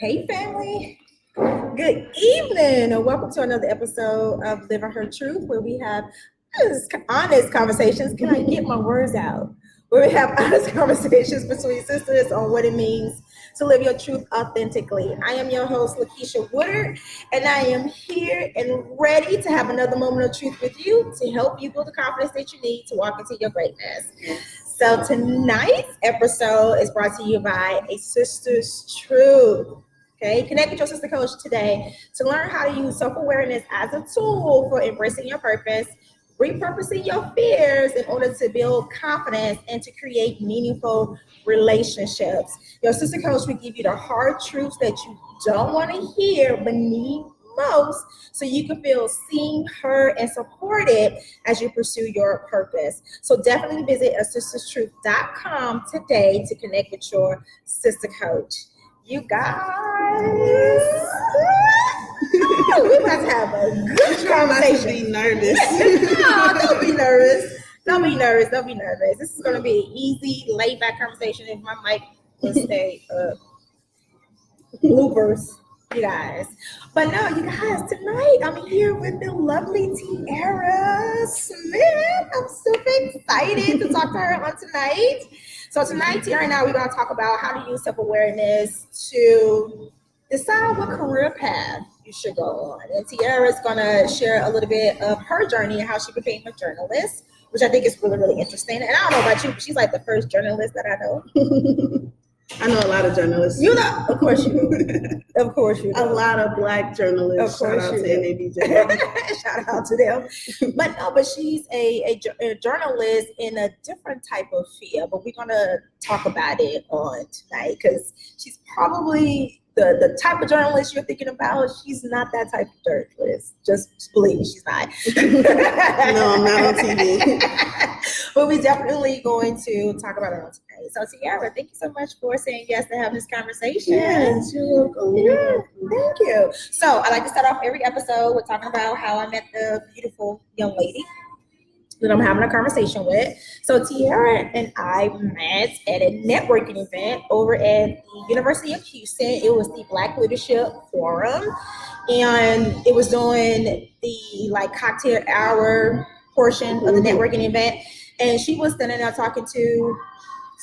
Hey family, good evening and welcome to another episode of Living Her Truth where we have honest conversations. Can I get my words out? Where we have honest conversations between sisters on what it means to live your truth authentically. I am your host, LaKitia Woodard, and I am here and ready to have another moment of truth with you to help you build the confidence that you need to walk into your greatness. So tonight's episode is brought to you by A Sister's Truth. Okay, connect with your sister coach today to learn how to use self-awareness as a tool for embracing your purpose, repurposing your fears in order to build confidence and to create meaningful relationships. Your sister coach will give you the hard truths that you don't want to hear but need most so you can feel seen, heard, and supported as you pursue your purpose. So definitely visit asisterstruth.com today to connect with your sister coach. You guys, we're about to have a good conversation. Be nervous. No, don't be nervous. Don't be nervous. Don't be nervous. This is going to be an easy, laid-back conversation if my mic will stay up. Bloopers, you guys. But no, you guys, tonight I'm here with the lovely Tiara Smith. I'm super excited to talk to her on tonight. So tonight, Tiara and I, we're going to talk about how to use self-awareness to decide what career path you should go on. And Tiara is going to share a little bit of her journey and how she became a journalist, which I think is really, really interesting. And I don't know about you, but she's like the first journalist that I know. I know a lot of journalists. You know, of course you do. Of course you do. A lot of Black journalists. Of course Shout out to you NABJ. Shout out to them. But she's a journalist in a different type of field. But we're gonna talk about it on tonight because she's probably the type of journalist you're thinking about. She's not that type of journalist. Just believe me, she's not. No, I'm not on TV. But we're definitely going to talk about it on tonight. So Tiara, thank you so much for saying yes to have this conversation. Yes, you're welcome. Yeah, thank you. So I like to start off every episode with talking about how I met the beautiful young lady that I'm having a conversation with. So Tiara and I met at a networking event over at the University of Houston. It was the Black Leadership Forum, and it was doing the cocktail hour portion of the networking event. And she was standing there talking to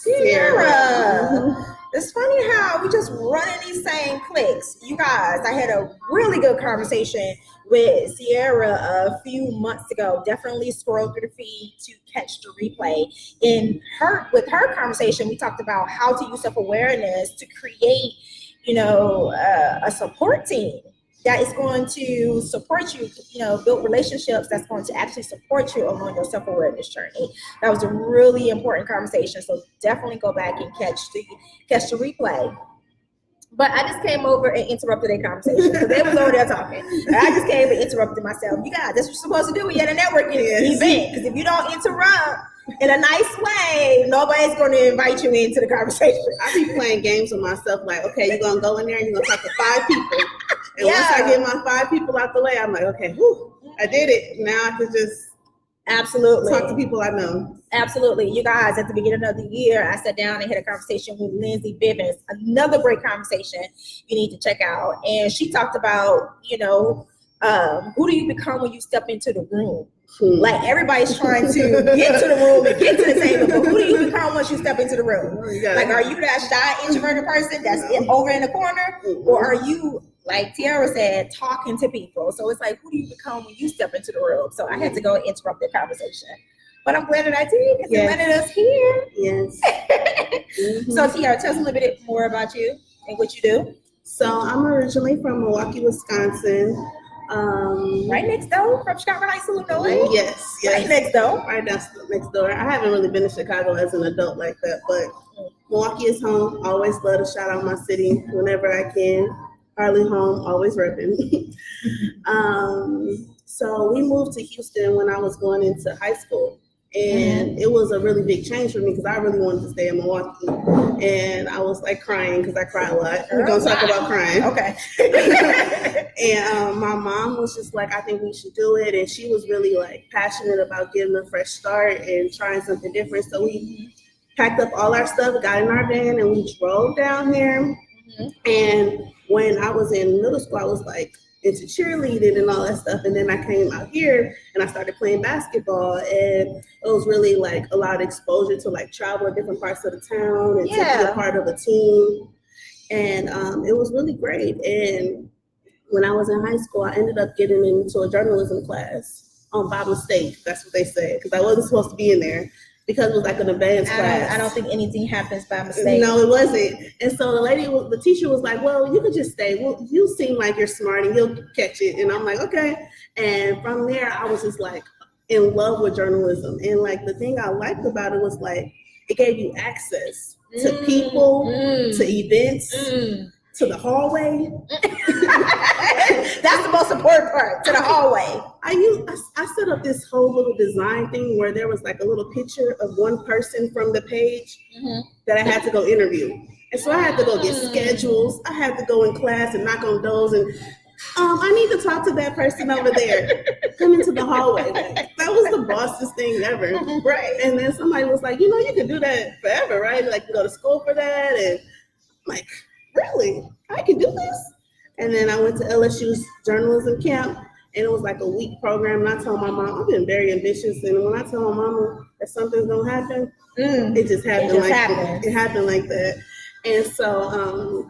Tiara. It's funny how we just run in these same cliques. You guys, I had a really good conversation with Sierra a few months ago. Definitely scroll through the feed to catch the replay. With her conversation, we talked about how to use self-awareness to create, a support team that is going to support you, build relationships that's going to actually support you along your self-awareness journey. That was a really important conversation. So definitely go back and catch the replay. But I just came over and interrupted their conversation because they was over there talking. I just came and interrupted myself. You guys, that's what you're supposed to do when you're at a networking event. Because if you don't interrupt in a nice way, nobody's going to invite you into the conversation. I be playing games with myself like, okay, you're going to go in there and you're going to talk to 5 people. And once I get my 5 people out the way, I'm like, okay, I did it. Now I can just absolutely talk to people I know. Absolutely. You guys, at the beginning of the year, I sat down and had a conversation with Lindsay Bivens, another great conversation you need to check out. And she talked about, who do you become when you step into the room? Like everybody's trying to get to the room and get to the table, but who do you become once you step into the room? Like, are you that shy, introverted person that's over in the corner? Or are you, like Tiara said, talking to people? So it's like, who do you become when you step into the room? So I had to go and interrupt the conversation. But I'm glad that I did because it landed us here. Yes. So Tiara, tell us a little bit more about you and what you do. So I'm originally from Milwaukee, Wisconsin. Right next door from Chicago Heights, Illinois. Yes. Right next door. Right next door. I haven't really been to Chicago as an adult like that, but Milwaukee is home. Always love to shout out my city whenever I can. Hardly home, always repping. So we moved to Houston when I was going into high school. And it was a really big change for me because I really wanted to stay in Milwaukee. And I was like crying because I cry a lot. We're going to talk about crying. Okay. And my mom was just like, I think we should do it. And she was really like passionate about getting a fresh start and trying something different. So we packed up all our stuff, got in our van, and we drove down here. And when I was in middle school, I was like into cheerleading and all that stuff. And then I came out here and I started playing basketball, and it was really like a lot of exposure to like travel in different parts of the town and to be a part of a team. And it was really great. And when I was in high school, I ended up getting into a journalism class by mistake. That's what they said, because I wasn't supposed to be in there because it was like an advanced class. I don't think anything happens by mistake. No, it wasn't. And so the teacher was like, well, you could just stay. Well, you seem like you're smart and you'll catch it. And I'm like, okay. And from there, I was just like in love with journalism. And like the thing I liked about it was like, it gave you access to people, to events, to the hallway. That's the most important part, to the hallway. I set up this whole little design thing where there was like a little picture of one person from the page that I had to go interview. And so I had to go get schedules. I had to go in class and knock on doors and I need to talk to that person over there. Come into the hallway. Like, that was the bossest thing ever. Right. And then somebody was like, you can do that forever, right? Like you go to school for that. And I'm like, really? I can do this? And then I went to LSU's journalism camp, and it was like a week program. And I told my mom, I've been very ambitious. And when I tell my mama that something's gonna happen, it just happened. It happened like that. And so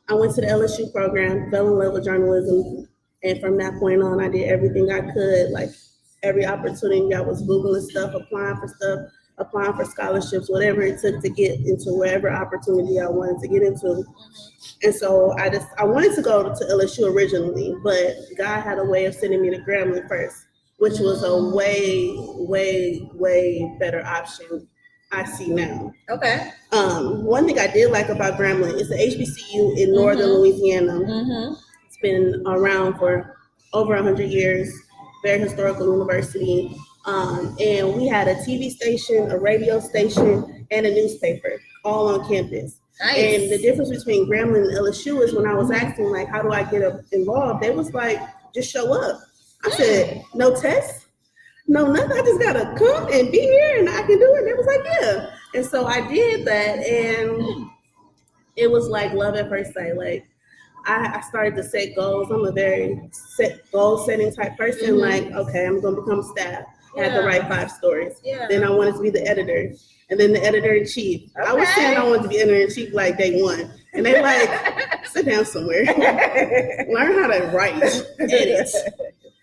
I went to the LSU program, fell in love with journalism. And from that point on, I did everything I could, like every opportunity. I was Googling stuff, applying for scholarships, whatever it took to get into wherever opportunity I wanted to get into. And so I wanted to go to LSU originally, but God had a way of sending me to Grambling first, which was a way, way, way better option I see now. Okay. One thing I did like about Grambling is the HBCU in northern Louisiana. It's been around for over 100 years, very historical university. And we had a TV station, a radio station, and a newspaper all on campus. Nice. And the difference between Grambling and LSU is when I was asking, like, how do I get involved? They was like, just show up. I said, no test, no nothing. I just got to come and be here and I can do it. And they was like, yeah. And so I did that. And it was like love at first sight. Like, I started to set goals. I'm a very goal-setting type person. Like, okay, I'm going to become staff. I had to write 5 stories. Then I wanted to be the editor. And then the editor-in-chief. Okay. I was saying I wanted to be editor-in-chief like day one. And they like, sit down somewhere. Learn how to write, edit,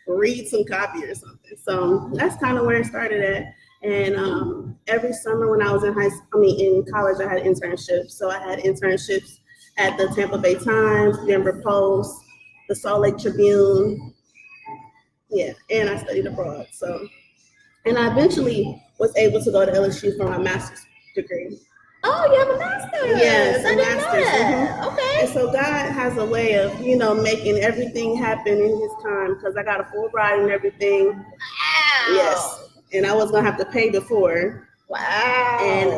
read some copy or something. So that's kind of where it started at. And every summer when I was in college, I had internships. So I had internships at the Tampa Bay Times, Denver Post, the Salt Lake Tribune. Yeah, and I studied abroad. So, and I eventually was able to go to LSU for my master's degree. Oh, you have a master's? Yes, a master's. Okay. And so God has a way of, making everything happen in His time, because I got a full ride and everything. Wow. Yes, and I was gonna have to pay before. Wow. And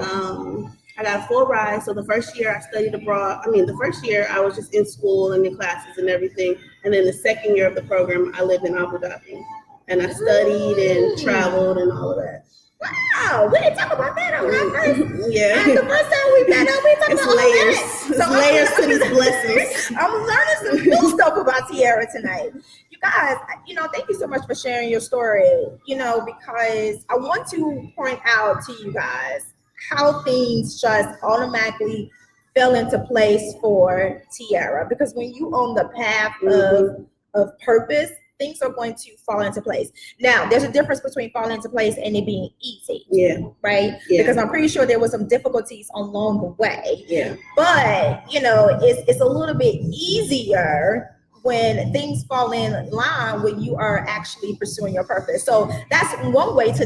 I got a full ride. So the first year I studied abroad. The first year I was just in school and in classes and everything. And then the second year of the program, I lived in Abu Dhabi. And I studied and traveled and all of that. Wow, we didn't talk about that on our first. Yeah. The first time we met up, we talked about layers. That. It's layers to these blessings. I'm learning some new stuff about Tiara tonight. You guys, thank you so much for sharing your story, because I want to point out to you guys how things just automatically fell into place for Tiara. Because when you on the path of purpose, things are going to fall into place. Now, there's a difference between falling into place and it being easy. Yeah. Right? Yeah. Because I'm pretty sure there were some difficulties along the way. Yeah. But, it's a little bit easier when things fall in line when you are actually pursuing your purpose. So that's one way to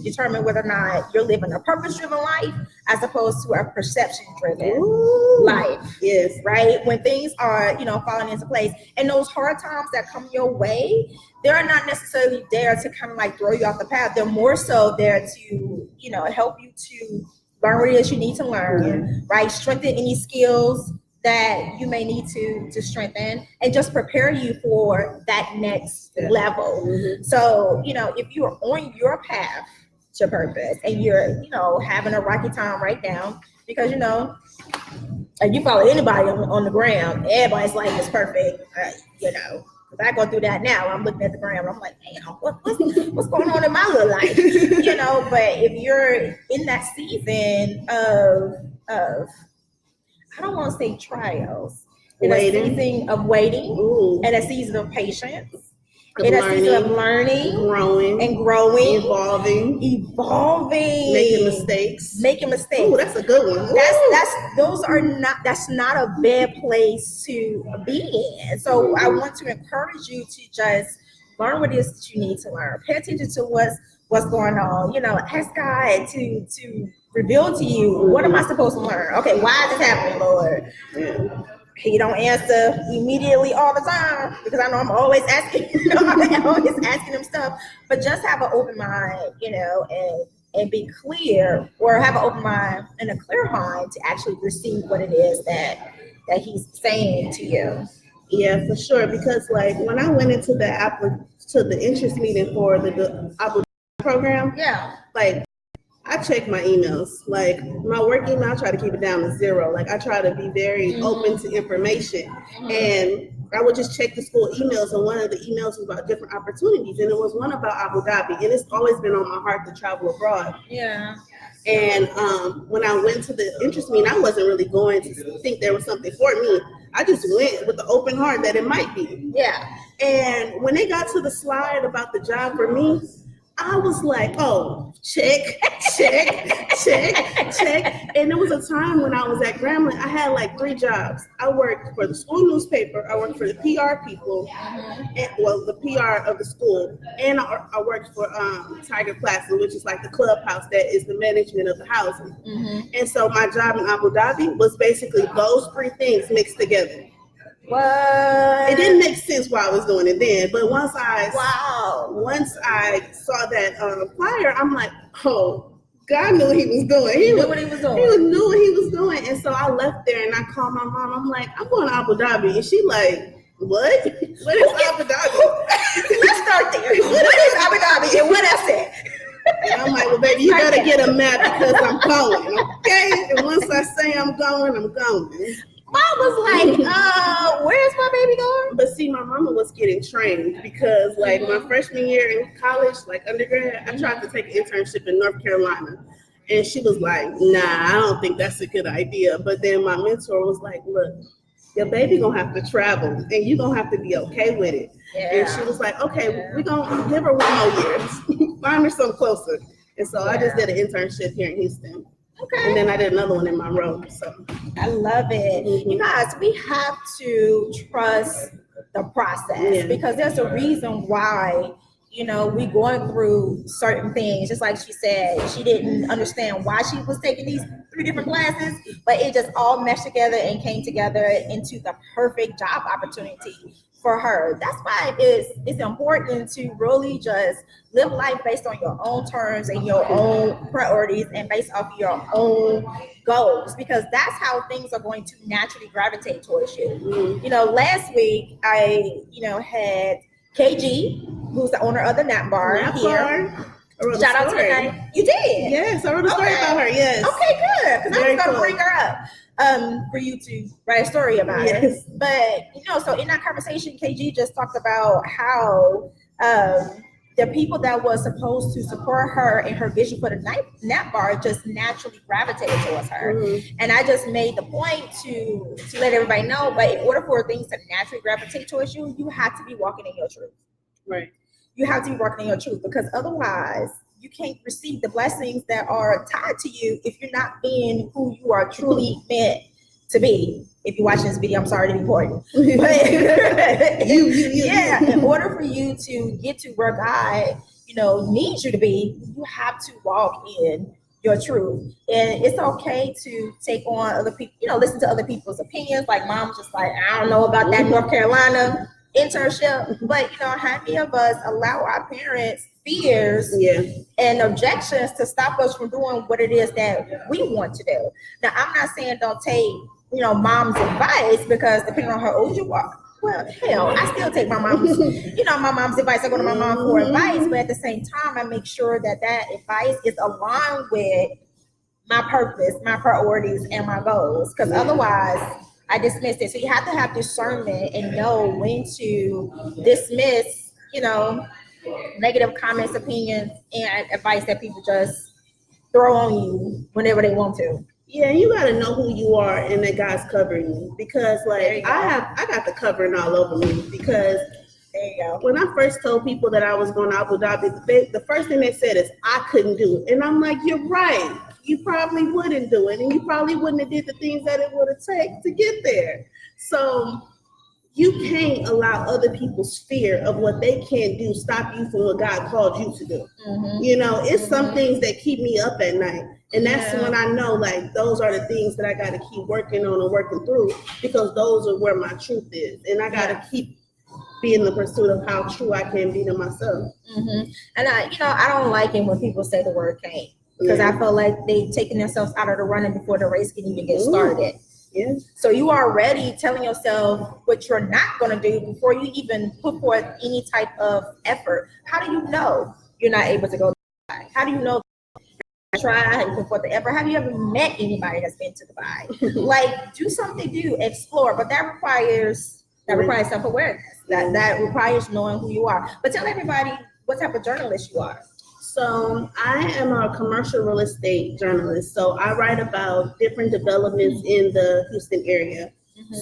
determine whether or not you're living a purpose-driven life as opposed to a perception-driven life. Yes. Right? When things are, falling into place, and those hard times that come your way, they're not necessarily there to kind of like throw you off the path. They're more so there to, help you to learn what it is you need to learn, right? Strengthen any skills that you may need to strengthen, and just prepare you for that next level. Mm-hmm. So, if you're on your path to purpose and you're, having a rocky time right now, because if you follow anybody on the gram, everybody's life is perfect. Because I go through that now. I'm looking at the gram, I'm like, man, what's going on in my little life? But if you're in that season of I don't want to say trials, in a season of waiting, and a season of patience, in a season of learning, growing, evolving, making mistakes. Ooh, that's a good one. That's not a bad place to be in. So I want to encourage you to just learn what it is that you need to learn. Pay attention to what's going on. Ask God to reveal to you, what am I supposed to learn? Okay, why is this happening, Lord? Yeah. You don't answer immediately all the time, because I know I'm always asking, I'm always asking him stuff. But just have an open mind, and be clear, or have an open mind and a clear mind to actually receive what it is that he's saying to you. Yeah, for sure. Because when I went into the interest meeting for the Abu program, I check my emails. My work email, I try to keep it down to 0. I try to be very open to information. And I would just check the school emails, and one of the emails was about different opportunities, and it was one about Abu Dhabi, and it's always been on my heart to travel abroad. Yeah. And when I went to the interest meeting, I wasn't really going to think there was something for me. I just went with the open heart that it might be. Yeah. And when they got to the slide about the job for me, I was like, oh, check. And there was a time when I was at Grambling, I had 3 jobs. I worked for the school newspaper, I worked for the PR people, the PR of the school, and I worked for Tiger Plaza, which is the clubhouse that is the management of the housing. And so my job in Abu Dhabi was basically those 3 things mixed together. What? It didn't make sense why I was doing it then, but once I saw that flyer, I'm like, oh, God knew what he was doing. He knew what he was doing. And so I left there and I called my mom. I'm like, I'm going to Abu Dhabi. And she like, what? What is Abu Dhabi? Let's start there. What is Abu Dhabi and what else it? And I'm like, well, baby, you better get a map because I'm going, okay? And once I say I'm going, I'm going. Mom was like, where's my baby going? But see, my mama was getting trained because my freshman year in college, undergrad, I tried to take an internship in North Carolina. And she was like, nah, I don't think that's a good idea. But then my mentor was like, look, your baby gonna have to travel and you gonna have to be okay with it. Yeah. And she was like, okay, we're gonna give her 1 more year. Find her something closer. And so I just did an internship here in Houston. Okay. And then I did another one in Monroe. So I love it. You guys, we have to trust the process because there's a reason why, we going through certain things. Just like she said, she didn't understand why she was taking these 3 different classes, but it just all meshed together and came together into the perfect job opportunity for her. That's why it's important to really just live life based on your own terms and your own priorities and based off your own goals, because that's how things are going to naturally gravitate towards you. Last week I had KG, who's the owner of the Nap Bar here. Shout out to her name. You did? Yes, I wrote a story about her. Yes. Okay, good. Because I was going to bring her up for you to write a story about it. But, so in that conversation, KG just talked about how the people that was supposed to support her in her vision for the Nap Bar just naturally gravitated towards her. And I just made the point to let everybody know, but in order for things to naturally gravitate towards you, you have to be walking in your truth. Right. You have to be working in your truth, because otherwise you can't receive the blessings that are tied to you if you're not being who you are truly meant to be. If you're watching this video, I'm sorry to be important. But in order for you to get to where God, needs you to be, you have to walk in your truth. And it's okay to take on other people, listen to other people's opinions. Like Mom's just like, I don't know about that North Carolina internship, but how many of us allow our parents' fears and objections to stop us from doing what it is that we want to do? Now, I'm not saying don't take Mom's advice, because depending on how old you are, well, hell, I still take my mom's my mom's advice. I go to my mom for advice, but at the same time I make sure that advice is aligned with my purpose, my priorities, and my goals. Because otherwise, I dismiss it. So you have to have discernment and know when to dismiss, negative comments, opinions, and advice that people just throw on you whenever they want to. Yeah, you gotta know who you are and that God's covering you, because like I got the covering all over me, because there you go. When I first told people that I was going to Abu Dhabi, the first thing they said is I couldn't do it, and I'm like, you're right. You probably wouldn't do it, and you probably wouldn't have did the things that it would have taken to get there. So you can't allow other people's fear of what they can't do stop you from what God called you to do. It's some things that keep me up at night. And that's when I know, like, those are the things that I got to keep working on and working through, because those are where my truth is. And I got to keep be in the pursuit of how true I can be to myself. And I don't like it when people say the word can't, because I feel like they've taken themselves out of the running before the race can even get started. Yeah. So you are already telling yourself what you're not going to do before you even put forth any type of effort. How do you know you're not able to go to Dubai? How do you know try? Have you put forth the effort? Have you ever met anybody that's been to Dubai? Like, do something, explore, but that requires self-awareness. That requires knowing who you are. But tell everybody what type of journalist you are. So I am a commercial real estate journalist. So I write about different developments in the Houston area.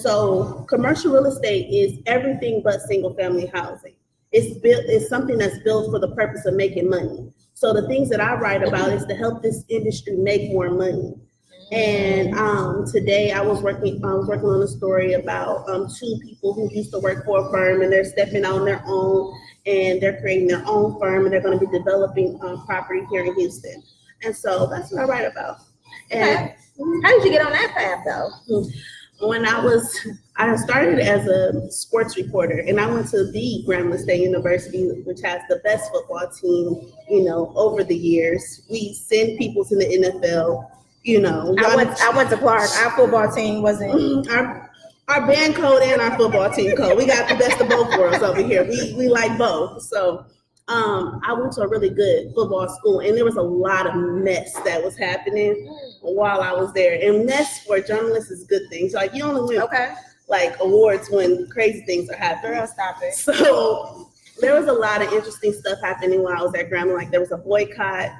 So commercial real estate is everything but single family housing. It's something that's built for the purpose of making money. So the things that I write about is to help this industry make more money. And today I was working on a story about two people who used to work for a firm, and they're stepping on their own, and they're creating their own firm, and they're going to be developing property here in Houston. And so that's what I write about. And how did you get on that path, though? When I started as a sports reporter, and I went to the Grambling State University, which has the best football team, over the years. We send people to the NFL. I went to Clark. Our football team wasn't our band code and our football team code. We got the best of both worlds over here. We like both. So I went to a really good football school, and there was a lot of mess that was happening while I was there. And mess for journalists is good things. Like, you only win like awards when crazy things are happening. Girl, stop it. So there was a lot of interesting stuff happening while I was at Grambling. Like, there was a boycott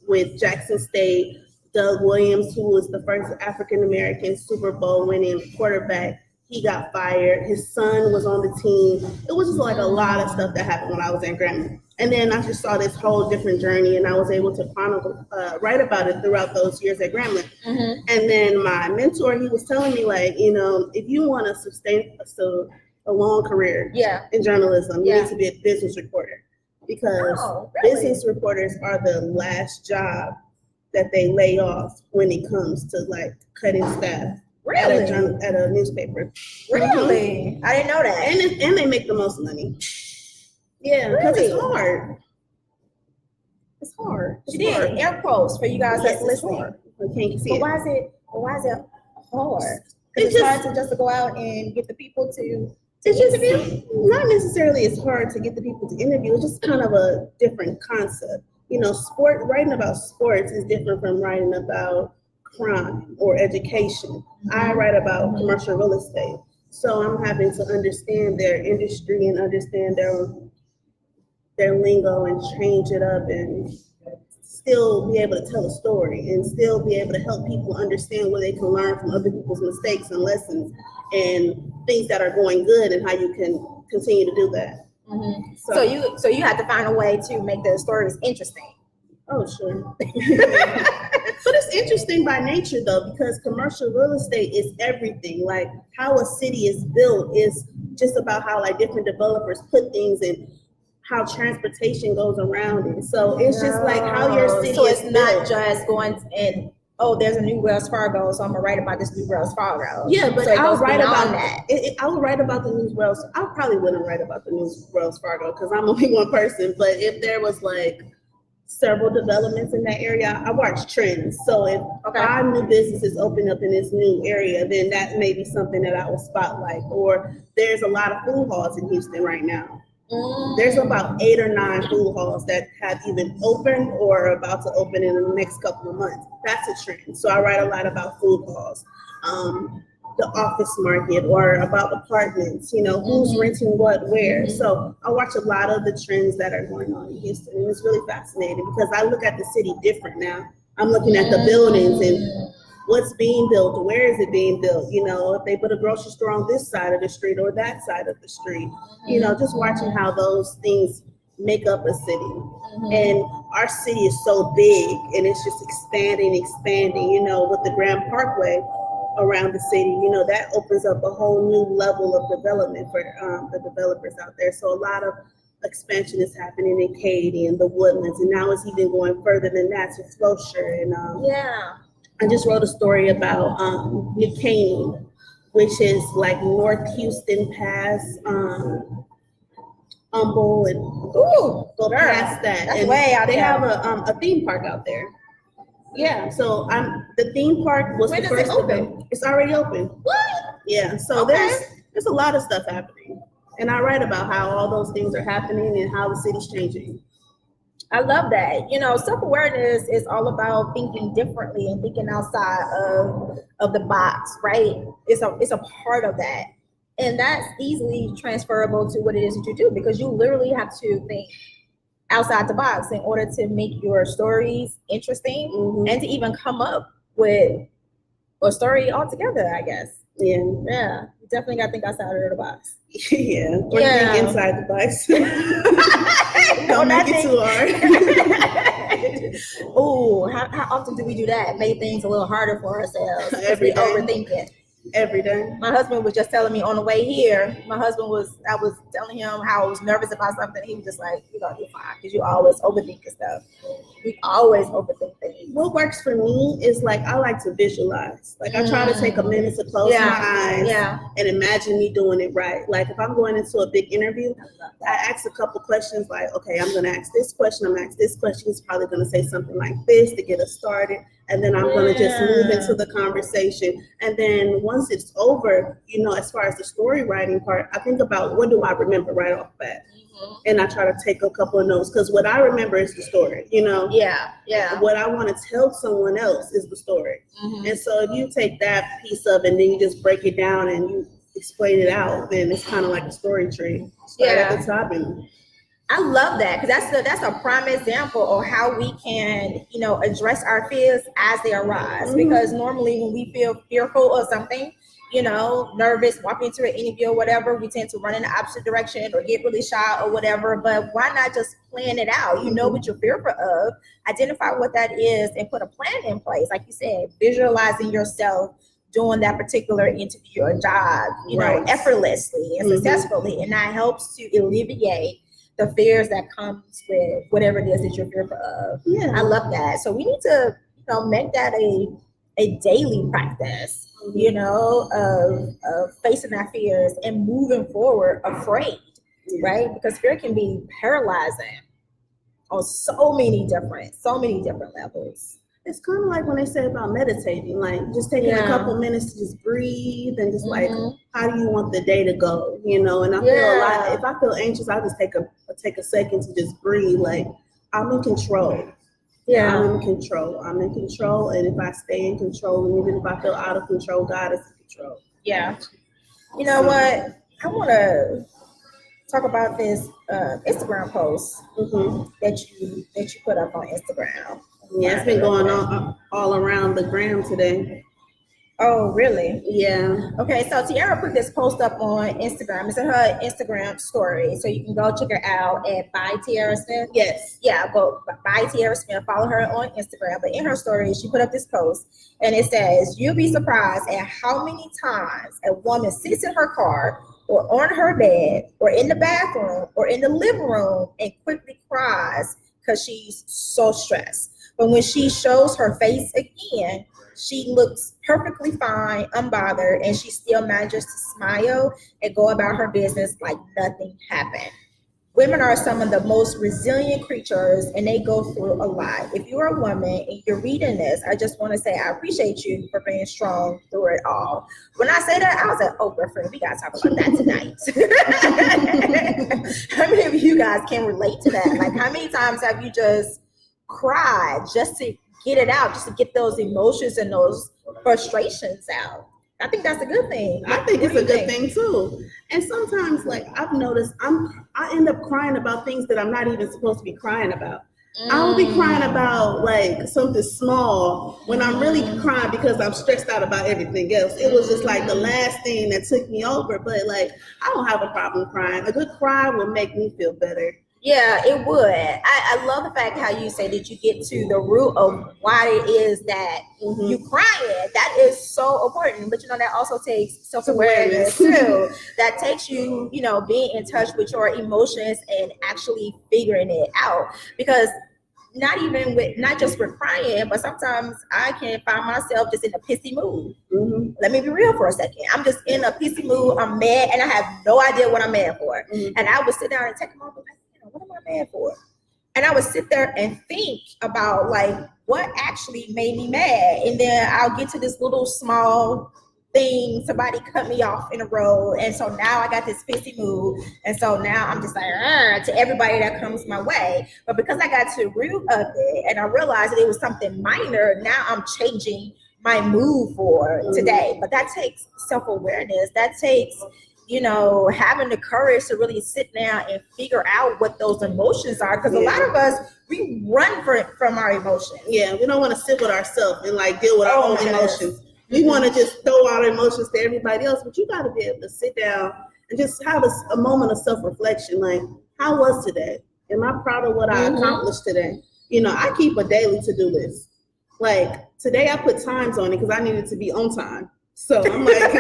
with Jackson State. Doug Williams, who was the first African-American Super Bowl winning quarterback, he got fired. His son was on the team. It was just like a lot of stuff that happened when I was in Grambling. And then I just saw this whole different journey, and I was able to write about it throughout those years at Grambling. And then my mentor, he was telling me, like, if you want to sustain a long career in journalism, you need to be a business reporter, because business reporters are the last job that they lay off when it comes to like cutting staff at a newspaper. Really? I didn't know that. And they make the most money. Yeah, because it's hard. It's hard. She did air quotes for you guys that's listening. I can't see it. Why is it hard? It's hard to just go out and get the people to interview? Not necessarily it's hard to get the people to interview. It's just kind of a different concept. Writing about sports is different from writing about crime or education. I write about commercial real estate. So I'm having to understand their industry and understand their lingo and change it up and still be able to tell a story and still be able to help people understand where they can learn from other people's mistakes and lessons and things that are going good and how you can continue to do that. So you have to find a way to make the stories interesting. Oh, sure. But it's interesting by nature, though, because commercial real estate is everything. Like, how a city is built is just about how like different developers put things in, how transportation goes around it. So it's just like how your city so is it's not built. just going and there's a new Wells Fargo, so I'm gonna write about this new Wells Fargo. Yeah, but so I'll write about that. I will write about the new Wells. I probably wouldn't write about the new Wells Fargo because I'm only one person. But if there was like several developments in that area, I watch trends. So if 5 new businesses open up in this new area, then that may be something that I will spotlight. Or there's a lot of food halls in Houston right now. There's about 8 or 9 food halls that have even opened or are about to open in the next couple of months. That's a trend. So I write a lot about food halls, the office market, or about apartments, who's renting what where. So I watch a lot of the trends that are going on in Houston, and it's really fascinating because I look at the city different now. I'm looking at the buildings and what's being built, where is it being built, if they put a grocery store on this side of the street or that side of the street, just watching how those things make up a city. And our city is so big and it's just expanding, with the Grand Parkway around the city, that opens up a whole new level of development for the developers out there. So a lot of expansion is happening in Katy and the Woodlands, and now it's even going further than that to Flocher. And I just wrote a story about New Caney, which is like North Houston past Humble and go past that. That's and way out they there. have a theme park out there. Yeah, so the theme park was When the does it first open? event. It's already open. What? Yeah, so there's a lot of stuff happening, and I write about how all those things are happening and how the city's changing. I love that. Self-awareness is all about thinking differently and thinking outside of the box, right? It's a part of that. And that's easily transferable to what it is that you do, because you literally have to think outside the box in order to make your stories interesting and to even come up with a story altogether, I guess. Yeah. Yeah. You definitely got to think outside of the box. Yeah. Or think inside the box. Don't make it too hard. Oh, how often do we do that? Make things a little harder for ourselves. Every day. Overthink it. Every day. My husband was just telling me on the way here. I was telling him how I was nervous about something. He was just like, "You're gonna do fine because you always overthink stuff. We always overthink things." What works for me is I like to visualize. I try to take a minute to close my eyes and imagine me doing it right. If I'm going into a big interview, I ask a couple questions okay, I'm gonna ask this question, I'm gonna ask this question. He's probably gonna say something like this to get us started. And then I'm going to just move into the conversation. And then once it's over, as far as the story writing part, I think about what do I remember right off the bat. And I try to take a couple of notes because what I remember is the story, Yeah. What I want to tell someone else is the story. And so if you take that piece of it and then you just break it down and you explain it out, then it's kind of like a story tree. Start at the top and I love that, because that's a prime example of how we can, address our fears as they arise. Because normally when we feel fearful of something, nervous, walking into an interview or whatever, we tend to run in the opposite direction or get really shy or whatever. But why not just plan it out? You know what you're fearful of, identify what that is, and put a plan in place. Like you said, visualizing yourself doing that particular interview or job, effortlessly and successfully. And that helps to alleviate the fears that comes with whatever it is that you're fearful of. Yeah. I love that. So we need to, make that a daily practice, of facing our fears and moving forward afraid, right? Because fear can be paralyzing on so many different levels. It's kind of like when they say about meditating, just taking a couple minutes to just breathe and just how do you want the day to go, And I feel a lot. If I feel anxious, I'll just take a second to just breathe. I'm in control. Yeah, I'm in control. And if I stay in control, and even if I feel out of control, God is in control. Yeah. You know what? I want to talk about this Instagram post that you put up on Instagram. Yeah, it's been going on all around the gram today. Oh, really? Yeah. Okay, so Tiara put this post up on Instagram. It's in her Instagram story, so you can go check her out at by Tiara Smith. Yes. Yeah, go by Tiara Smith. Follow her on Instagram. But in her story, she put up this post, and it says, "You'll be surprised at how many times a woman sits in her car or on her bed or in the bathroom or in the living room and quickly cries because she's so stressed. But when she shows her face again, she looks perfectly fine, unbothered, and she still manages to smile and go about her business like nothing happened." women are some of the most resilient creatures and they go through a lot. If you're a woman and you're reading this, I just want to say I appreciate you for being strong through it all. When I say that, I was like, Oprah, friend, we got to talk about that tonight. How many of you guys can relate to that? Like, how many times have you just cried just to get it out, just to get those emotions and those frustrations out? I think that's a good thing. I think it's a good thing too. And sometimes, like, I've noticed, I end up crying about things that I'm not even supposed to be crying about. I'll be crying about like something small when I'm really crying because I'm stressed out about everything else. It was just like the last thing that took me over. But like, I don't have a problem crying. A good cry will make me feel better. Yeah, it would. I love the fact how you say that you get to the root of why it is that you crying. That is so important. But that also takes self-awareness too. That takes you, being in touch with your emotions and actually figuring it out. Because not just with crying, but sometimes I can find myself just in a pissy mood. Let me be real for a second. I'm just in a pissy mood. I'm mad and I have no idea what I'm mad for. And I would sit down and take a moment. What am I mad for? And I would sit there and think about like what actually made me mad. And then I'll get to this little small thing. Somebody cut me off in a road. And so now I got this pissy mood. And so now I'm just like, to everybody that comes my way. But because I got to the root of it and I realized that it was something minor, now I'm changing my mood for today. But that takes self-awareness. That takes having the courage to really sit down and figure out what those emotions are. Because a lot of us, we run from our emotions. Yeah, we don't want to sit with ourselves and like deal with our own emotions. We want to just throw our emotions to everybody else. But you got to be able to sit down and just have a moment of self-reflection. Like, how was today? Am I proud of what I accomplished today? I keep a daily to-do list. Like, today I put times on it because I needed to be on time. So I'm like,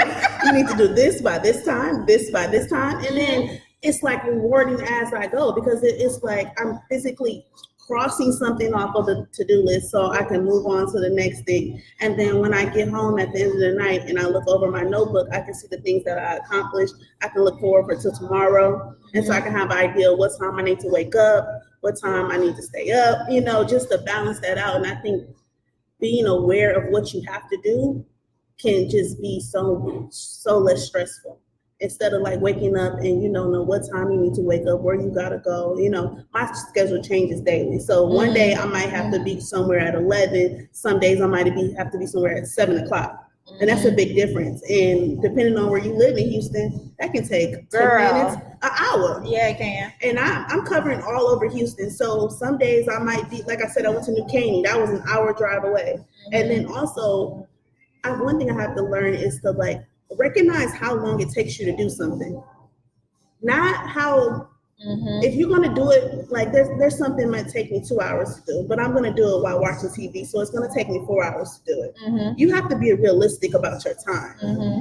you need to do this by this time, this by this time. And then it's like rewarding as I go because it's like I'm physically crossing something off of the to-do list so I can move on to the next thing. And then when I get home at the end of the night and I look over my notebook, I can see the things that I accomplished. I can look forward for till tomorrow. And so I can have an idea of what time I need to wake up, what time I need to stay up, just to balance that out. And I think being aware of what you have to do can just be so less stressful instead of like waking up and you don't know what time you need to wake up, where you gotta go. My schedule changes daily. So one day I might have to be somewhere at 11. Some days I might have to be somewhere at 7 o'clock. And that's a big difference. And depending on where you live in Houston, that can take 10 minutes, an hour. Yeah, it can. And I'm covering all over Houston. So some days I might be, like I said, I went to New Caney. That was an hour drive away. And then also, one thing I have to learn is to like recognize how long it takes you to do something. Not how, if you're going to do it, like there's something that might take me 2 hours to do, but I'm going to do it while watching TV. So it's going to take me 4 hours to do it. You have to be realistic about your time.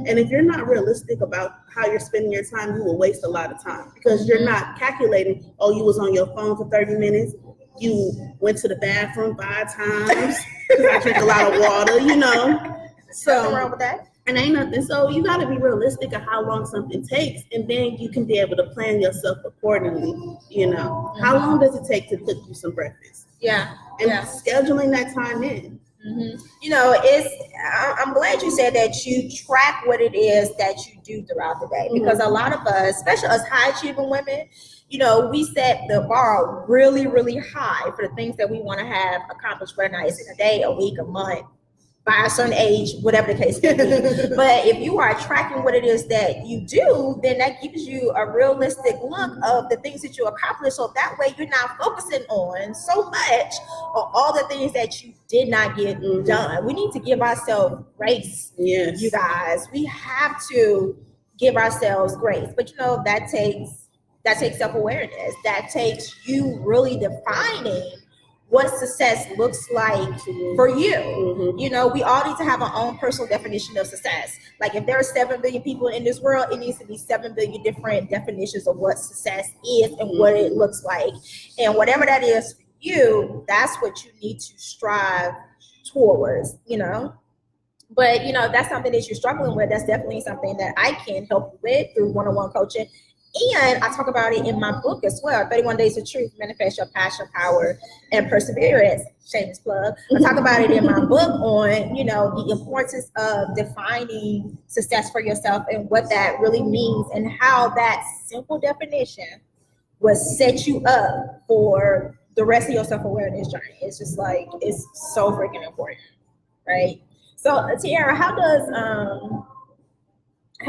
And if you're not realistic about how you're spending your time, you will waste a lot of time because you're not calculating, you was on your phone for 30 minutes. You went to the bathroom 5 times because I drink a lot of water, So nothing wrong with that. And ain't nothing. So you got to be realistic of how long something takes, and then you can be able to plan yourself accordingly. How long does it take to cook you some breakfast? Yeah. And scheduling that time in. I'm glad you said that you track what it is that you do throughout the day because a lot of us, especially us high achieving women, we set the bar really, really high for the things that we want to have accomplished, whether or not it's in a day, a week, a month, by a certain age, whatever the case may be. But if you are tracking what it is that you do, then that gives you a realistic look of the things that you accomplish. So that way you're not focusing on so much on all the things that you did not get done. We need to give ourselves grace, you guys. We have to give ourselves grace. But that takes self-awareness. That takes you really defining what success looks like for you. We all need to have our own personal definition of success. Like if there are 7 billion people in this world, it needs to be 7 billion different definitions of what success is and what it looks like. And whatever that is for you, that's what you need to strive towards, But, that's something that you're struggling with. That's definitely something that I can help you with through one-on-one coaching And I talk about it in my book as well, 31 Days of Truth, Manifest Your Passion, Power, and Perseverance. Shameless plug. I talk about it in my book on, the importance of defining success for yourself and what that really means and how that simple definition will set you up for the rest of your self-awareness journey. It's just like, it's so freaking important, right? So Tiara, how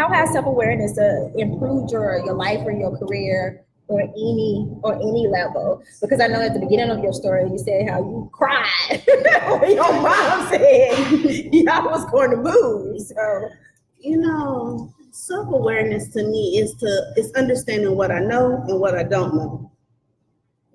has self-awareness improved your life or your career or any level? Because I know at the beginning of your story you said how you cried when your mom said y'all was going to move. So self-awareness to me is understanding what I know and what I don't know.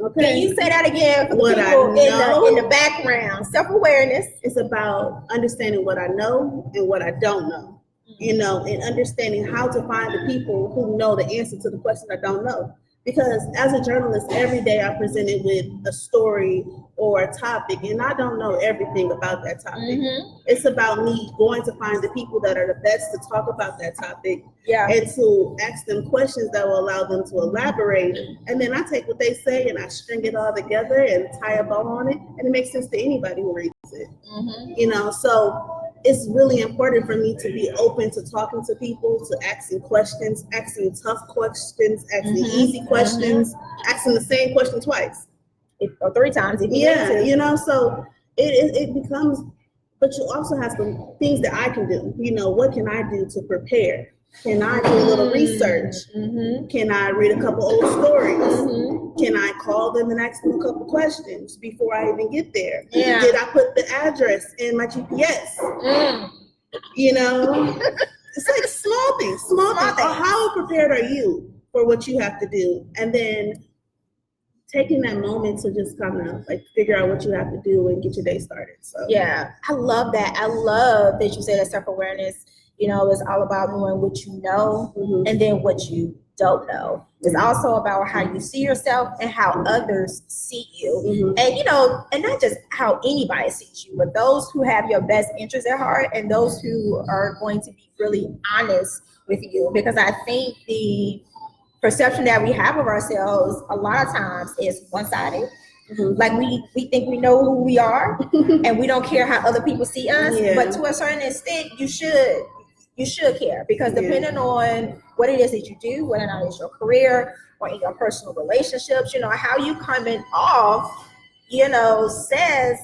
Okay. Can you say that again for the what people I know, in the background? Self-awareness is about understanding what I know and what I don't know. And understanding how to find the people who know the answer to the questions I don't know. Because as a journalist, every day I'm presented with a story or a topic, and I don't know everything about that topic. Mm-hmm. It's about me going to find the people that are the best to talk about that topic, and to ask them questions that will allow them to elaborate. And then I take what they say and I string it all together and tie a bow on it, and it makes sense to anybody who reads it. Mm-hmm. So it's really important for me to be open to talking to people, to asking questions, asking tough questions, asking easy questions, asking the same question twice. Or 3 times if you need to. So it becomes, but you also have some things that I can do. What can I do to prepare? Can I do a little research? Mm-hmm. Can I read a couple old stories? Mm-hmm. Can I call them and ask them a couple questions before I even get there? Yeah. Did I put the address in my GPS? It's like small things. How prepared are you for what you have to do? And then taking that moment to just kind of like figure out what you have to do and get your day started. So yeah, I love that. I love that you say that self-awareness, is all about knowing what you know and then what you don't know. It's also about how you see yourself and how others see you. And and not just how anybody sees you, but those who have your best interests at heart and those who are going to be really honest with you. Because I think the perception that we have of ourselves a lot of times is one-sided. Like we think we know who we are and we don't care how other people see us. But to a certain extent, you should care, because depending on what it is that you do, whether or not it's your career or in your personal relationships, how you coming off, says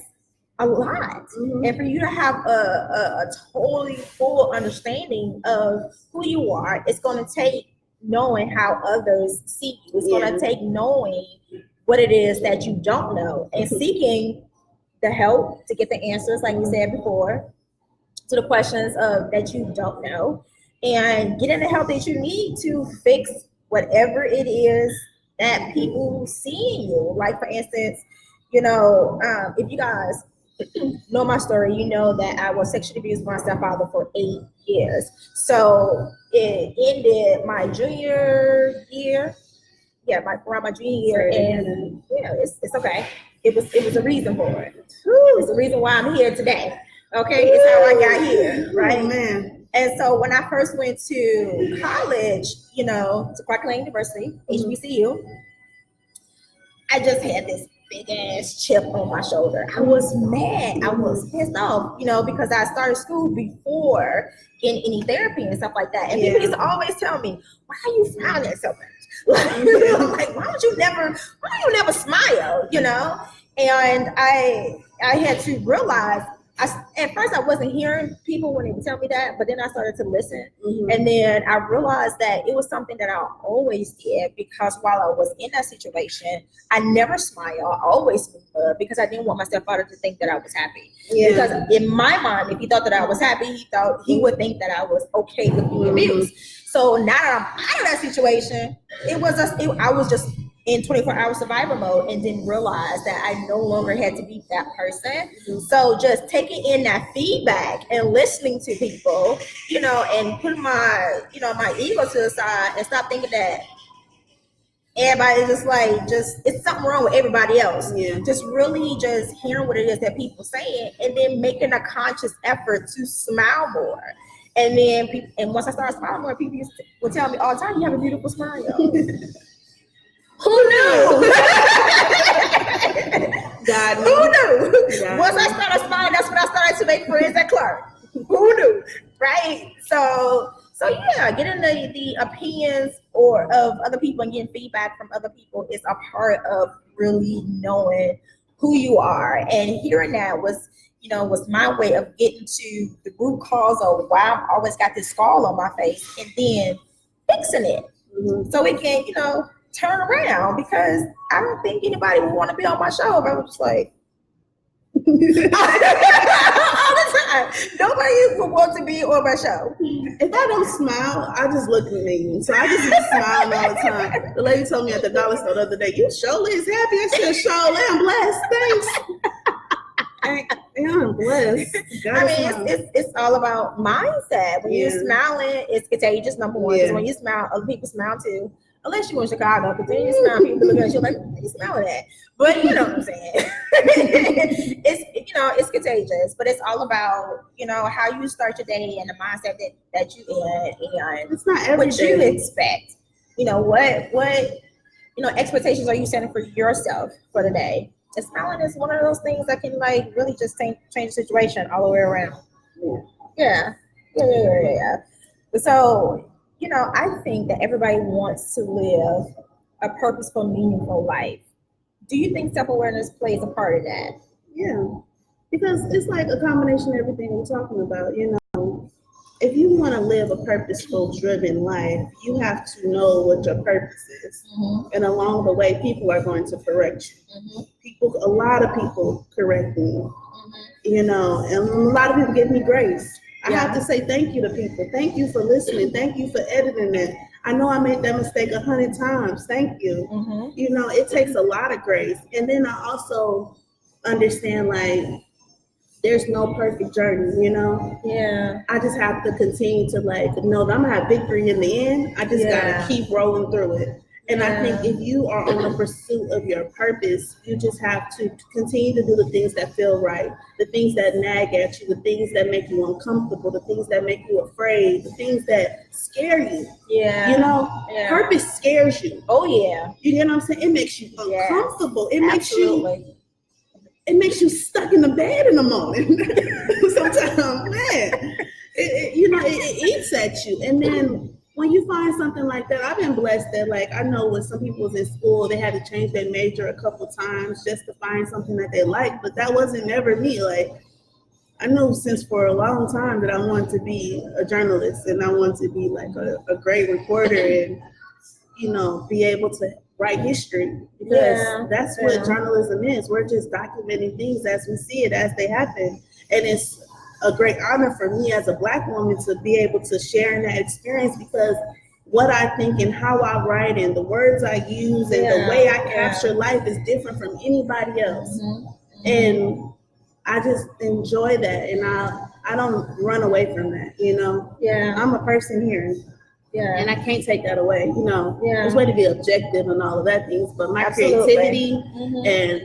a lot. And for you to have a totally full understanding of who you are, it's going to take knowing how others see you. It's going to take knowing what it is that you don't know and seeking the help to get the answers, like we said before, to the questions that you don't know, and getting the help that you need to fix whatever it is that people see in you. Like, for instance, if you guys know my story, you know that I was sexually abused by my stepfather for 8 years. So it ended my junior year. Around my junior year, and it's okay. It was a reason for it. It's the reason why I'm here today. Okay, it's how I got here, right? Man. And so when I first went to college, to Clark Lane University, HBCU, I just had this big ass chip on my shoulder. I was mad. I was pissed off, because I started school before getting any therapy and stuff like that. And people used to always tell me, "Why are you smiling so much? Like, why do you never smile?" And I had to realize. At first, I wasn't hearing people when they would tell me that, but then I started to listen. And then I realized that it was something that I always did, because while I was in that situation, I never smiled. I always smiled because I didn't want my stepfather to think that I was happy. Because in my mind, if he thought that I was happy, he would think that I was okay with being abused. So now that I'm out of that situation, I was just in 24-hour survivor mode and didn't realize that I no longer had to be that person. So just taking in that feedback and listening to people, and putting my ego to the side and stop thinking that everybody just it's something wrong with everybody else. Just really just hearing what it is that people saying, and then making a conscious effort to smile more. And then people, and once I started smiling more, people would tell me all the time, "You have a beautiful smile." Who knew? God Who knew. knew? God Once knew. I started smiling, that's when I started to make friends at Clark. Who knew? Right? So yeah, getting the opinions or of other people and getting feedback from other people is a part of really knowing who you are. And hearing that was my way of getting to the root cause of why I've always got this scar on my face, and then fixing it so it can, turn around, because I don't think anybody would want to be on my show if I was just like all the time. Nobody would want to be on my show. If I don't smile, I just look mean. So I just be smiling all the time. The lady told me at the dollar store the other day, "You surely is happy." I said, "Surely, I'm blessed. Thanks." I'm blessed. It's all about mindset. When you're smiling, it's contagious, number one. Because when you smile, other people smile too. Unless you're in Chicago, because then you smile, people looking at you like, "What are you smiling at?" But you know what I'm saying. It's contagious. But it's all about how you start your day and the mindset that you in, and it's not every what day. you expect. What expectations are you setting for yourself for the day? And smiling is one of those things that can really just change the situation all the way around. Yeah. So, I think that everybody wants to live a purposeful, meaningful life. Do you think self-awareness plays a part of that? Yeah, because it's like a combination of everything we're talking about. If you want to live a purposeful, driven life, you have to know what your purpose is. And along the way, people are going to correct you. A lot of people correct me, and a lot of people give me grace. I have to say thank you to people. Thank you for listening. Thank you for editing it. I know I made that mistake 100 times. Thank you. It takes a lot of grace. And then I also understand there's no perfect journey, Yeah. I just have to continue to know that I'm gonna have victory in the end. I just gotta keep rolling through it. And I think if you are on the pursuit of your purpose, you just have to continue to do the things that feel right, the things that nag at you, the things that make you uncomfortable, the things that make you afraid, the things that scare you. Purpose scares you. Oh yeah. You get what I'm saying? It makes you uncomfortable. It Absolutely. makes you stuck in the bed in the moment. Sometimes, man, it eats at you. And then when you find something like that, I've been blessed that I know when some people was in school, they had to change their major a couple times just to find something that they liked, but that wasn't never me. I knew since for a long time that I wanted to be a journalist, and I wanted to be a great reporter, and be able to write history, because that's what journalism is. We're just documenting things as we see it, as they happen. And it's a great honor for me as a Black woman to be able to share in that experience, because what I think and how I write and the words I use and the way I capture life is different from anybody else. And I just enjoy that, and I don't run away from that, I'm a person here. And I can't take that away, There's a way to be objective and all of that things, but my creativity and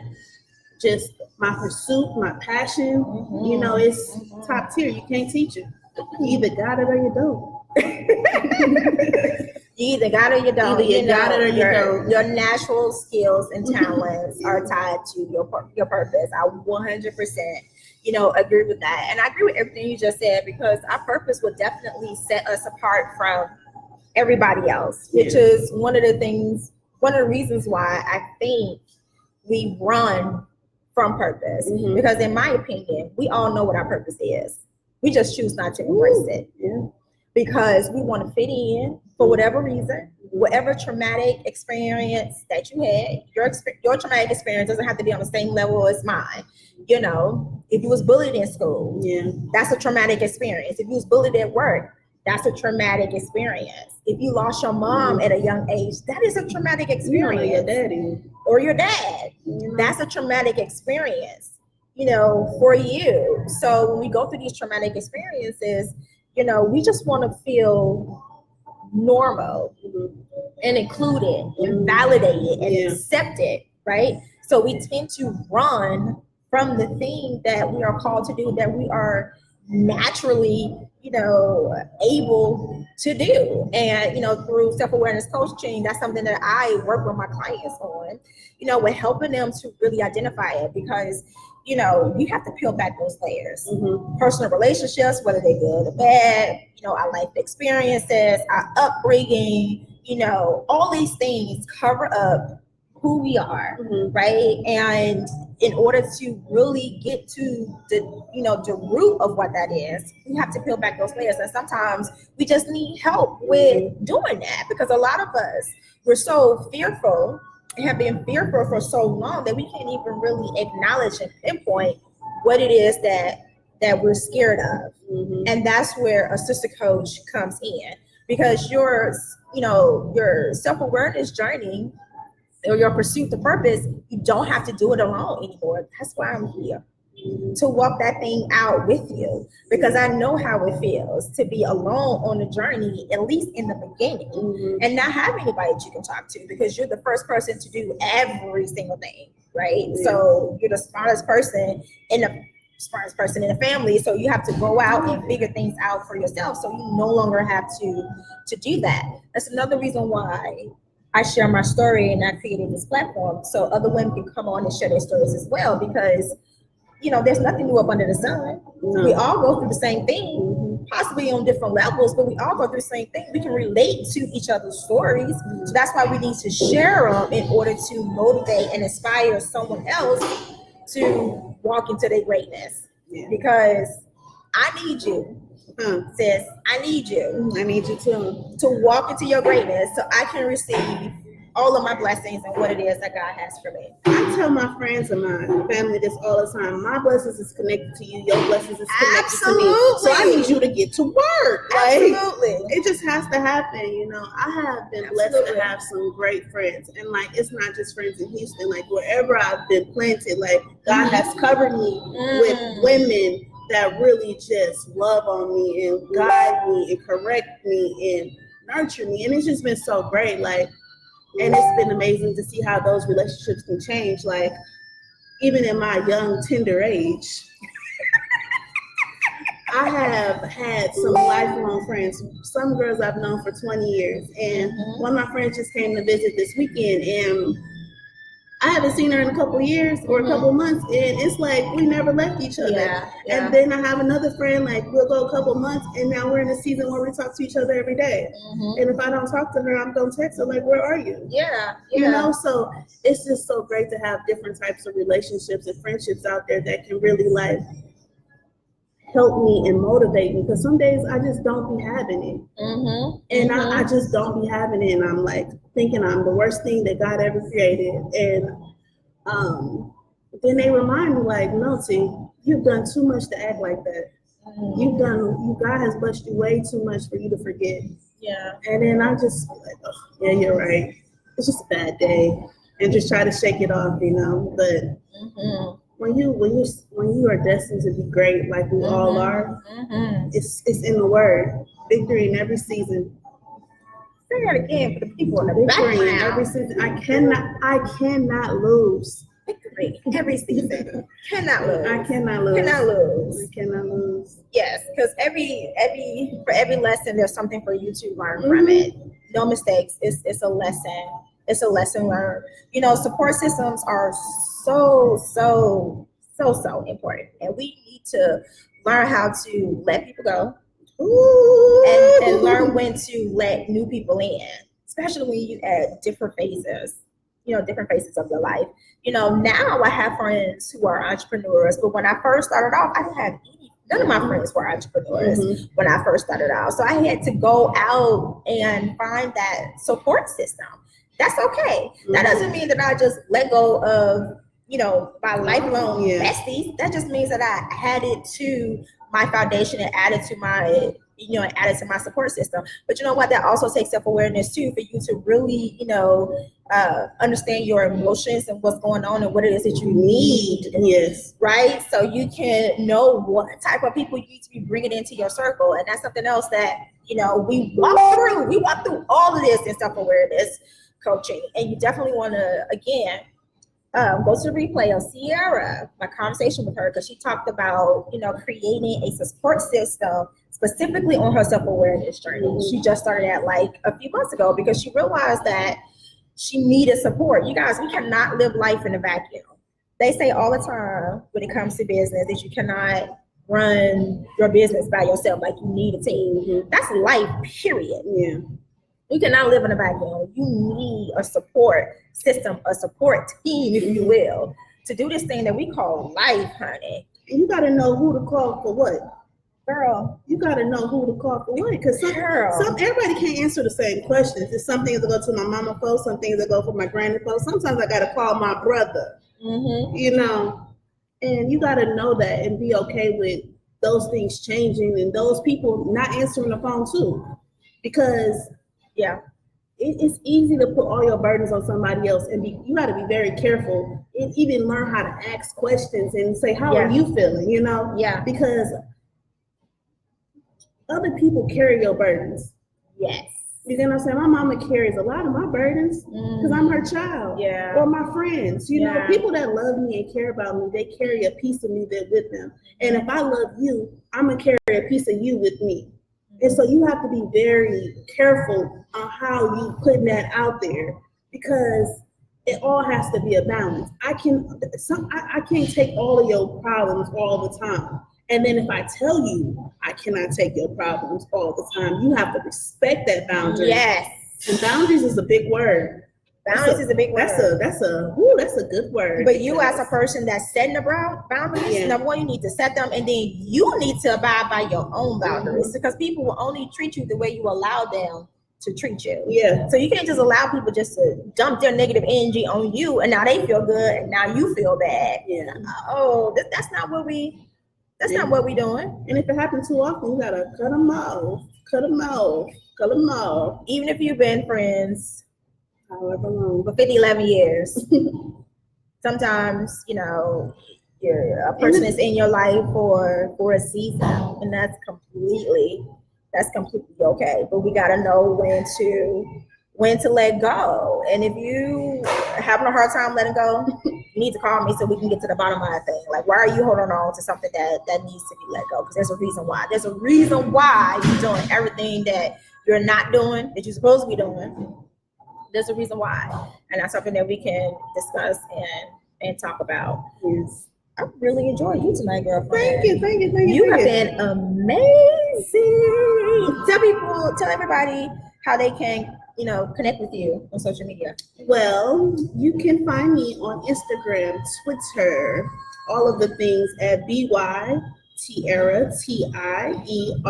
just my pursuit, my passion, it's top tier. You can't teach it. You either got it or you don't. You either got it or you don't. Either you got it or you don't. Your natural skills and talents are tied to your purpose. I 100%, agree with that. And I agree with everything you just said, because our purpose would definitely set us apart from everybody else, which is one of the reasons why I think we run from purpose. Because in my opinion, we all know what our purpose is. We just choose not to embrace it. Because we want to fit in for whatever reason, whatever traumatic experience that you had. Your traumatic experience doesn't have to be on the same level as mine. If you was bullied in school, that's a traumatic experience. If you was bullied at work, that's a traumatic experience. If you lost your mom at a young age, that is a traumatic experience. Your daddy. Or your dad. That's a traumatic experience, for you. So when we go through these traumatic experiences, we just want to feel normal and included and validated and accepted, right? So we tend to run from the thing that we are called to do, that we are naturally, able to do. And, through self-awareness coaching, that's something that I work with my clients on, with helping them to really identify it, because, you have to peel back those layers. Personal relationships, whether they're good or bad, our life experiences, our upbringing, all these things cover up who we are, right? And in order to really get to the root of what that is, we have to peel back those layers. And sometimes we just need help with doing that, because a lot of us, we're so fearful and have been fearful for so long that we can't even really acknowledge and pinpoint what it is that we're scared of. And that's where a sister coach comes in, because your self-awareness journey or your pursuit to purpose, you don't have to do it alone anymore. That's why I'm here, to walk that thing out with you, because I know how it feels to be alone on the journey, at least in the beginning, and not have anybody that you can talk to, because you're the first person to do every single thing, right? So you're the smartest person in the family, so you have to go out and figure things out for yourself, so you no longer have to do that. That's another reason why I share my story, and I created this platform so other women can come on and share their stories as well, because there's nothing new up under the sun. We all go through the same thing, possibly on different levels, but we all go through the same thing. We can relate to each other's stories. So that's why we need to share them in order to motivate and inspire someone else to walk into their greatness. Because I need you, sis. I need you. I need you too. To walk into your greatness so I can receive all of my blessings and what it is that God has for me. I tell my friends and my family this all the time. My blessings is connected to you. Your blessings is connected to me. So I need you to get to work. Absolutely. It just has to happen. I have been blessed to have some great friends. And it's not just friends in Houston. Wherever I've been planted, God has covered me with women that really just love on me and guide me and correct me and nurture me. And it's just been so great. And it's been amazing to see how those relationships can change. Even in my young, tender age, I have had some lifelong friends, some girls I've known for 20 years. And one of my friends just came to visit this weekend, and I haven't seen her in a couple of years or a couple of months, and it's we never left each other. And then I have another friend, we'll go a couple of months, and now we're in a season where we talk to each other every day. And if I don't talk to her, I'm going to text her, where are you? So it's just so great to have different types of relationships and friendships out there that can really help me and motivate me, because some days I just don't be having it. And I just don't be having it, and I'm thinking I'm the worst thing that God ever created. And then they remind me no, T, you've done too much to act like that. God has blessed you way too much for you to forget. And then I just oh, yeah, you're right. It's just a bad day, and just try to shake it off, but when you are destined to be great, like we all are, it's in the word. Victory in every season. Say that again for the people in the Victory background. in every season. I cannot lose. Victory every season. Cannot lose. I cannot lose. Cannot lose. I cannot lose. Yes, because for every lesson, there's something for you to learn from it. No mistakes. It's a lesson. It's a lesson learned. Support systems are so important, and we need to learn how to let people go. And learn when to let new people in, especially when you at different phases of your life. Now I have friends who are entrepreneurs, but when I first started off, I didn't have none of my friends were entrepreneurs when I first started out. So I had to go out and find that support system. That's okay. That doesn't mean that I just let go of my lifelong besties. That just means that I added to my foundation and added to my support system. But you know what? That also takes self-awareness too, for you to really, understand your emotions and what's going on and what it is that you need. Yes. Right? So you can know what type of people you need to be bringing into your circle. And that's something else that, we walk through. We walk through all of this in self-awareness coaching. And you definitely want to, again, go to the replay of Sierra, my conversation with her, because she talked about, creating a support system specifically on her self-awareness journey. She just started that like a few months ago because she realized that she needed support. You guys, we cannot live life in a vacuum. They say all the time when it comes to business that you cannot run your business by yourself, like you need a team. That's life, period. Yeah. You cannot live in a vacuum. You need a support system, a support team, if you will, to do this thing that we call life, honey. And you got to know who to call for what. Girl, you got to know who to call for what, because some everybody can't answer the same questions. There's some things that go to my mama for, some things that go for my granny for. Sometimes I got to call my brother, you know, and you got to know that and be okay with those things changing and those people not answering the phone too, because it's easy to put all your burdens on somebody else, and you got to be very careful and even learn how to ask questions and say, how are you feeling, you know? Because other people carry your burdens. Yes. You know what I'm saying? My mama carries a lot of my burdens because I'm her child. Or my friends. You know, people that love me and care about me, they carry a piece of me that with them. And if I love you, I'm going to carry a piece of you with me. And so you have to be very careful on how you putting that out there, because it all has to be a balance. I can't take all of your problems all the time. And then if I tell you I cannot take your problems all the time, you have to respect that boundary. Yes. And boundaries is a big word. Boundaries is a big word. That's a good word. But you as a person that's setting the boundaries, number one, you need to set them, and then you need to abide by your own boundaries, because people will only treat you the way you allow them to treat you. So you can't just allow people just to dump their negative energy on you, and now they feel good, and now you feel bad. That's not what we. That's not what we're doing. And if it happens too often, you gotta cut them off. Even if you've been friends however long, for 50, 11 years, sometimes, you know, a person is in your life for a season, and that's completely okay. But we gotta know when to let go. And if you having a hard time letting go, you need to call me so we can get to the bottom of that thing. Like, why are you holding on to something that needs to be let go? Because there's a reason why. There's a reason why you're doing everything that you're not doing, that you're supposed to be doing. There's a reason why. And that's something that we can discuss and talk about. Yes. I really enjoyed you tonight, girlfriend. Thank you. You have been amazing. Tell everybody how they can, you know, connect with you on social media. Well, you can find me on Instagram, Twitter, all of the things at BY Tierra, Tierra Smith.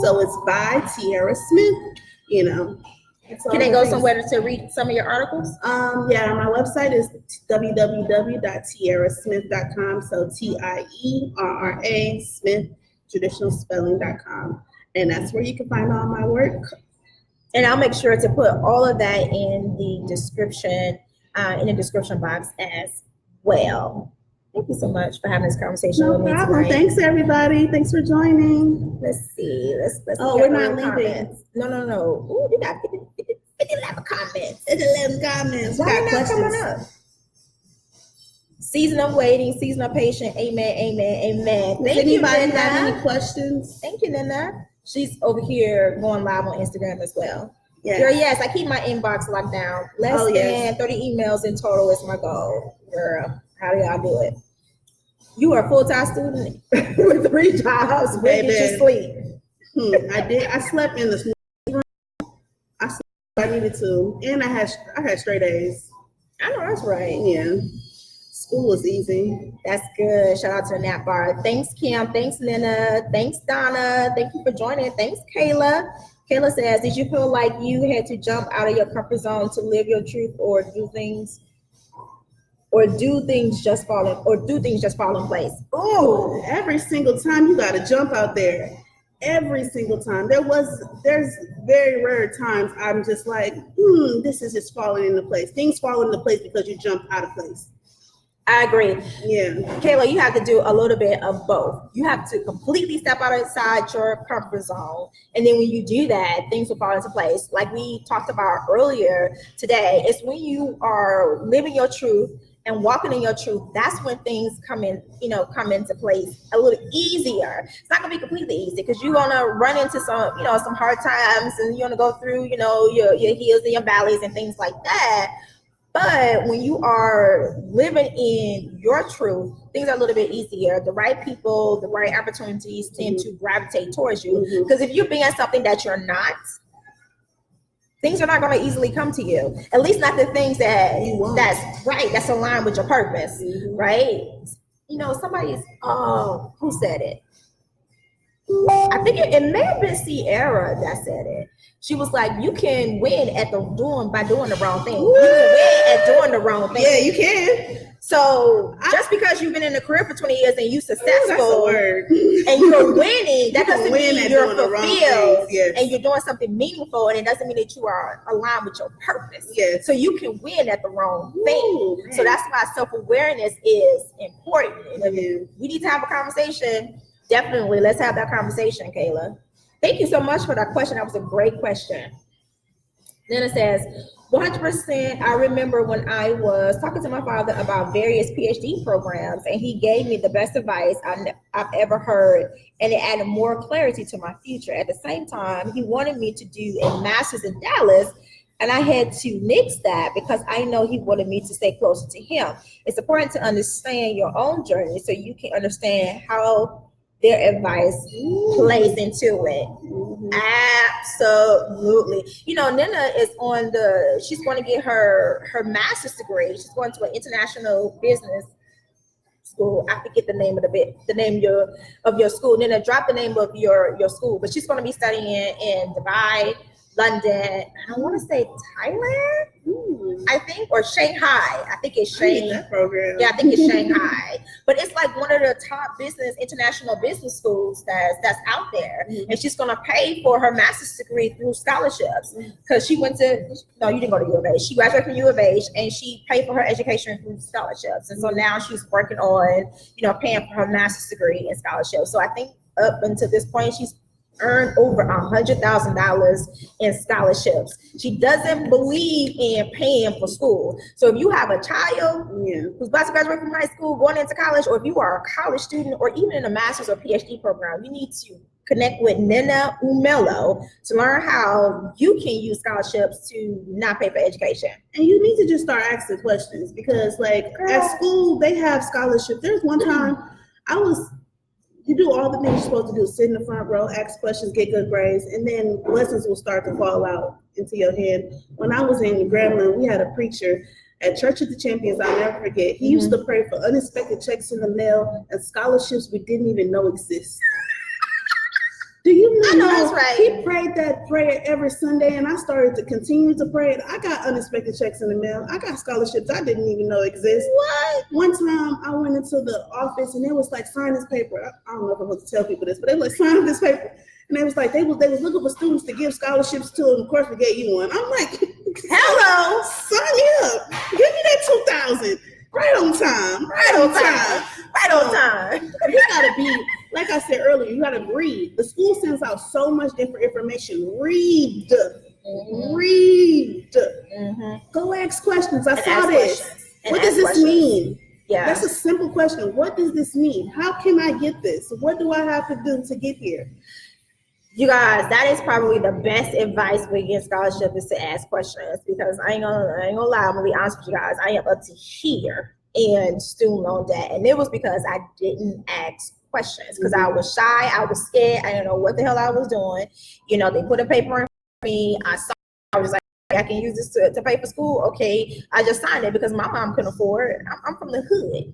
So it's by Tierra Smith, you know. Can they go somewhere to read some of your articles? My website is www.tierrasmith.com. So TIERRA Smith, traditionalspelling.com. And that's where you can find all my work. And I'll make sure to put all of that in the description box as well. Thank you so much for having this conversation with me tonight. No problem. Thanks, everybody. Thanks for joining. Let's see. Let's we're not leaving. Comments. No. Ooh, we got 11 comments. 11 comments. Why are not coming up? Season of waiting, season of patient. Amen. Does anybody have any questions? Thank you, Nina. She's over here going live on Instagram as well. Yes. Girl, yes, I keep my inbox locked down. Less than 30 emails in total is my goal. Girl, how do y'all do it? You are a full-time student with 3 jobs. Where did you sleep? I slept in the room. I slept if I needed to, and I had straight A's. I know that's right. Yeah. School was easy. That's good. Shout out to the nap bar. Thanks, Kim. Thanks, Nina. Thanks, Donna. Thank you for joining. Thanks, Kayla. Kayla says, did you feel like you had to jump out of your comfort zone to live your truth, or do things just fall in place? Oh, every single time you got to jump out there. Every single time. There's very rare times I'm just like, this is just falling into place. Things fall into place because you jump out of place. I agree. Yeah. Kayla, you have to do a little bit of both. You have to completely step outside your comfort zone. And then when you do that, things will fall into place. Like we talked about earlier today, it's when you are living your truth and walking in your truth, that's when things come into place a little easier. It's not gonna be completely easy because you're gonna run into some hard times, and you're gonna go through, your hills and your valleys and things like that. But when you are living in your truth, things are a little bit easier. The right people, the right opportunities tend to gravitate towards you. Because if you're being something that you're not, things are not going to easily come to you. At least not the things that's right, that's aligned with your purpose, right? Somebody's, who said it? I think it may have been Sierra that said it. She was like, you can win by doing the wrong thing. You can win at doing the wrong thing. Yeah, you can. So just because you've been in a career for 20 years and you're successful and you're winning, that doesn't mean you're fulfilled and you're doing something meaningful, and it doesn't mean that you are aligned with your purpose. Yes. So you can win at the wrong thing. So that's why self-awareness is important. We need to have a conversation. Definitely, let's have that conversation, Kayla. Thank you so much for that question. That was a great question. Then it says, 100%, I remember when I was talking to my father about various PhD programs, and he gave me the best advice I've ever heard, and it added more clarity to my future. At the same time, he wanted me to do a master's in Dallas, and I had to nix that because I know he wanted me to stay closer to him. It's important to understand your own journey so you can understand how their advice plays into it. Absolutely. Nina is she's going to get her master's degree. She's going to an international business school. I forget the name of your school. Nina, drop the name of your school, but she's going to be studying in Dubai, London, I want to say Thailand, I think, or Shanghai. I think it's Shanghai. That program. Yeah, I think it's Shanghai. But it's like one of the top international business schools that's out there. And she's going to pay for her master's degree through scholarships because she went to, no, you didn't go to U of H. She graduated from U of H and she paid for her education through scholarships. And so now she's working on, paying for her master's degree and scholarships. So I think up until this point, she's earned over $100,000 in scholarships. She doesn't believe in paying for school. So if you have a child who's about to graduate from high school, going into college, or if you are a college student or even in a master's or PhD program, you need to connect with Nina Umelo to learn how you can use scholarships to not pay for education. And you need to just start asking questions because at school, they have scholarships. There's one time you do all the things you're supposed to do, sit in the front row, ask questions, get good grades, and then lessons will start to fall out into your head. When I was in Grambling, we had a preacher at Church of the Champions, I'll never forget. He used to pray for unexpected checks in the mail and scholarships we didn't even know exist. Do you know? That's right. He prayed that prayer every Sunday, and I started to continue to pray it. I got unexpected checks in the mail. I got scholarships I didn't even know exist. What? One time I went into the office, and it was like, sign this paper. I don't know if I'm supposed to tell people this, but they were like, sign this paper. And they was like, they was looking for students to give scholarships to, and of course we gave you one. I'm like, hello, sign me up. Give me that 2,000. Right on time. You gotta be, like I said earlier, you gotta read. The school sends out so much different information. Read. Go ask questions. I saw this. What does this mean? Yeah. That's a simple question. What does this mean? How can I get this? What do I have to do to get here? You guys, that is probably the best advice with getting scholarship is to ask questions, because I ain't gonna lie, I'm gonna be honest with you guys. I am up to here in student loan debt, and it was because I didn't ask questions because I was shy, I was scared, I didn't know what the hell I was doing. They put a paper in front of me. I was like, I can use this to pay for school. Okay, I just signed it because my mom couldn't afford it. I'm from the hood.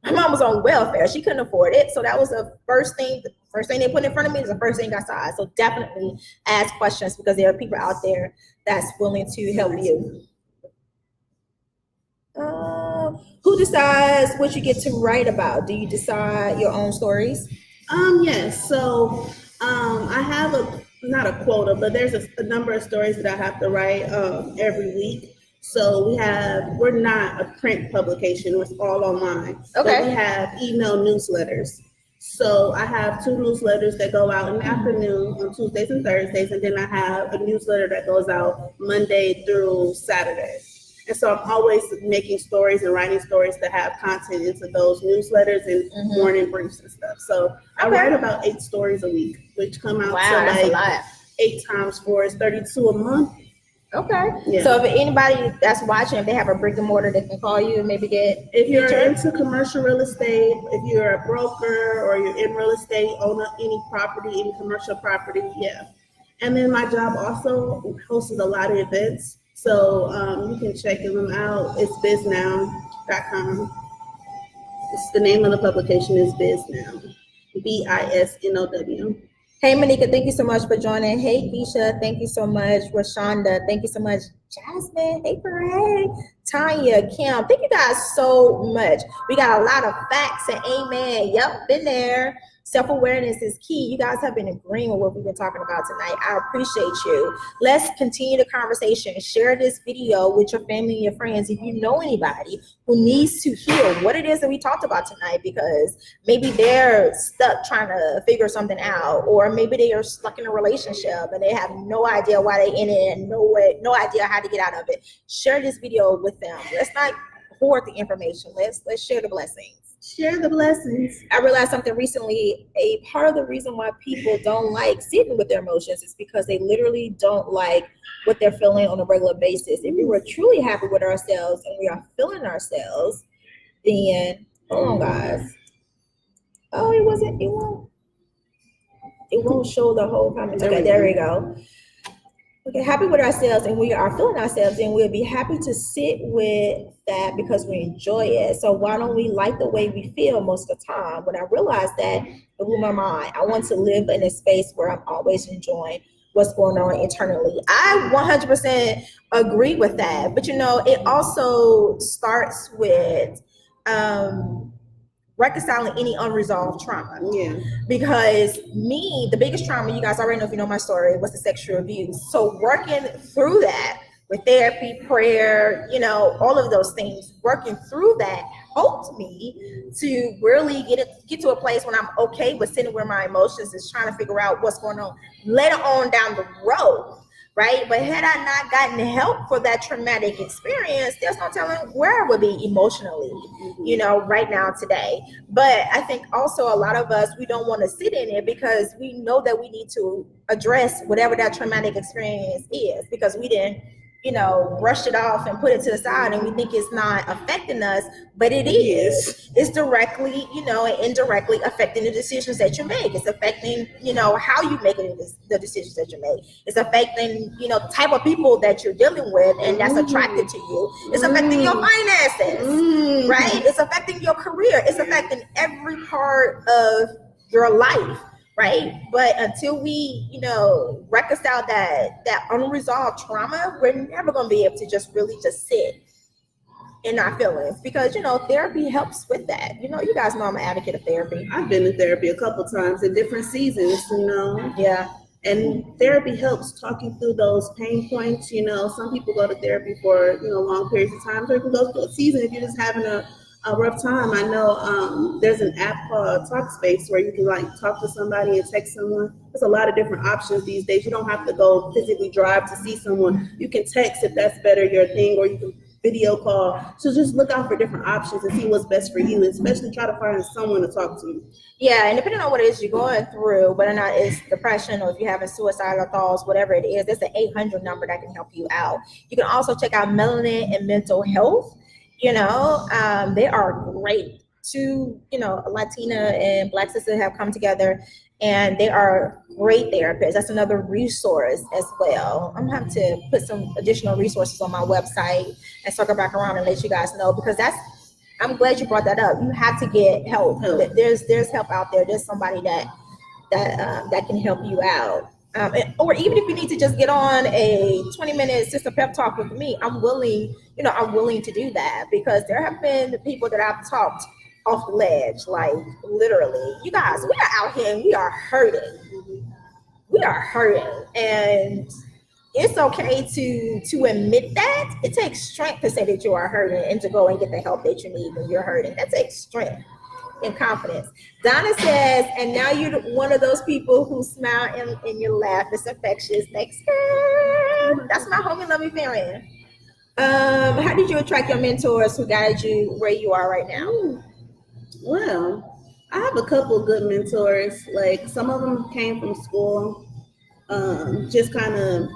My mom was on welfare. She couldn't afford it. So that was the first thing they put in front of me is the first thing I signed. So definitely ask questions because there are people out there that's willing to help you. Who decides what you get to write about? Do you decide your own stories? Yes. So I have not a quota, but there's a number of stories that I have to write every week. So we're not a print publication, it's all online. Okay. But we have email newsletters. So I have 2 newsletters that go out in the afternoon on Tuesdays and Thursdays, and then I have a newsletter that goes out Monday through Saturday. And so I'm always making stories and writing stories to have content into those newsletters and morning briefs and stuff. So I write about 8 stories a week, which come out to like 8 times 4 is 32 a month. Okay. Yeah. So if anybody that's watching, if they have a brick and mortar, they can call you and maybe get. If you're into commercial real estate, if you're a broker or you're in real estate, own any property, any commercial property, yeah. And then my job also hosts a lot of events, so you can check them out. It's biznow.com. It's the name of the publication is Biznow, BISNOW. Hey, Monica, thank you so much for joining. Hey, Keisha, thank you so much. Rashonda, thank you so much. Jasmine, hey, Parade. Tanya, Kim, thank you guys so much. We got a lot of facts and amen. Yep, been there. Self-awareness is key. You guys have been agreeing with what we've been talking about tonight. I appreciate you. Let's continue the conversation. Share this video with your family and your friends if you know anybody who needs to hear what it is that we talked about tonight, because maybe they're stuck trying to figure something out, or maybe they are stuck in a relationship and they have no idea why they in it and no idea how to get out of it. Share this video with them. Let's not hoard the information. Let's share the blessings. Share the blessings. I realized something recently. A part of the reason why people don't like sitting with their emotions is because they literally don't like what they're feeling on a regular basis. If we were truly happy with ourselves and we are feeling ourselves, then, hold on, guys. Oh, it won't show the whole comment. Okay, there we go. Okay, happy with ourselves and we are feeling ourselves, and we'll be happy to sit with that because we enjoy it. So why don't we like the way we feel most of the time? When I realized that, it blew my mind. I want to live in a space where I'm always enjoying what's going on internally. I 100% agree with that. But it also starts with reconciling any unresolved trauma. Yeah. Because the biggest trauma, you guys already know if you know my story, was the sexual abuse. So working through that with therapy, prayer, all of those things, working through that helped me to really get to a place when I'm okay with sitting where my emotions is trying to figure out what's going on later on down the road. Right? But had I not gotten help for that traumatic experience, there's no telling where I would be emotionally, right now today. But I think also a lot of us, we don't want to sit in it because we know that we need to address whatever that traumatic experience is, because we didn't, brushed it off and put it to the side, and we think it's not affecting us, but it is. It's directly, and indirectly affecting the decisions that you make. It's affecting, how you make the decisions that you make. It's affecting, the type of people that you're dealing with and that's attracted to you. It's affecting your finances, right? It's affecting your career. It's affecting every part of your life. Right? But until we, reconcile that unresolved trauma, we're never going to be able to just sit in our feelings, because, therapy helps with that. You guys know I'm an advocate of therapy. I've been in therapy a couple times in different seasons, Yeah. And therapy helps talking through those pain points. Some people go to therapy for, long periods of time. So you can go through a season if you're just having a rough time. I know there's an app called Talkspace where you can talk to somebody and text someone. There's a lot of different options these days. You don't have to go physically drive to see someone. You can text if that's better your thing, or you can video call. So just look out for different options and see what's best for you, and especially try to find someone to talk to. Yeah, and depending on what it is you're going through, whether or not it's depression or if you're having suicidal thoughts, whatever it is, there's an 800 number that can help you out. You can also check out Melanin and Mental Health. They are great. Two, Latina and Black sisters have come together, and they are great therapists. That's another resource as well. I'm going to have to put some additional resources on my website and circle back around and let you guys know, because I'm glad you brought that up. You have to get help. There's help out there. There's somebody that can help you out. Or even if you need to just get on a 20-minute sister pep talk with me, I'm willing to do that, because there have been people that I've talked off the ledge, like literally. You guys, we are out here and we are hurting. We are hurting, and it's okay to admit that. It takes strength to say that you are hurting and to go and get the help that you need when you're hurting. That takes strength and confidence. Donna says, and now you're one of those people who smile and you laugh. It's infectious. Thanks, girl. That's my homie, love me, Farron. How did you attract your mentors who guided you where you are right now? Well, I have a couple of good mentors. Like some of them came from school, just kind of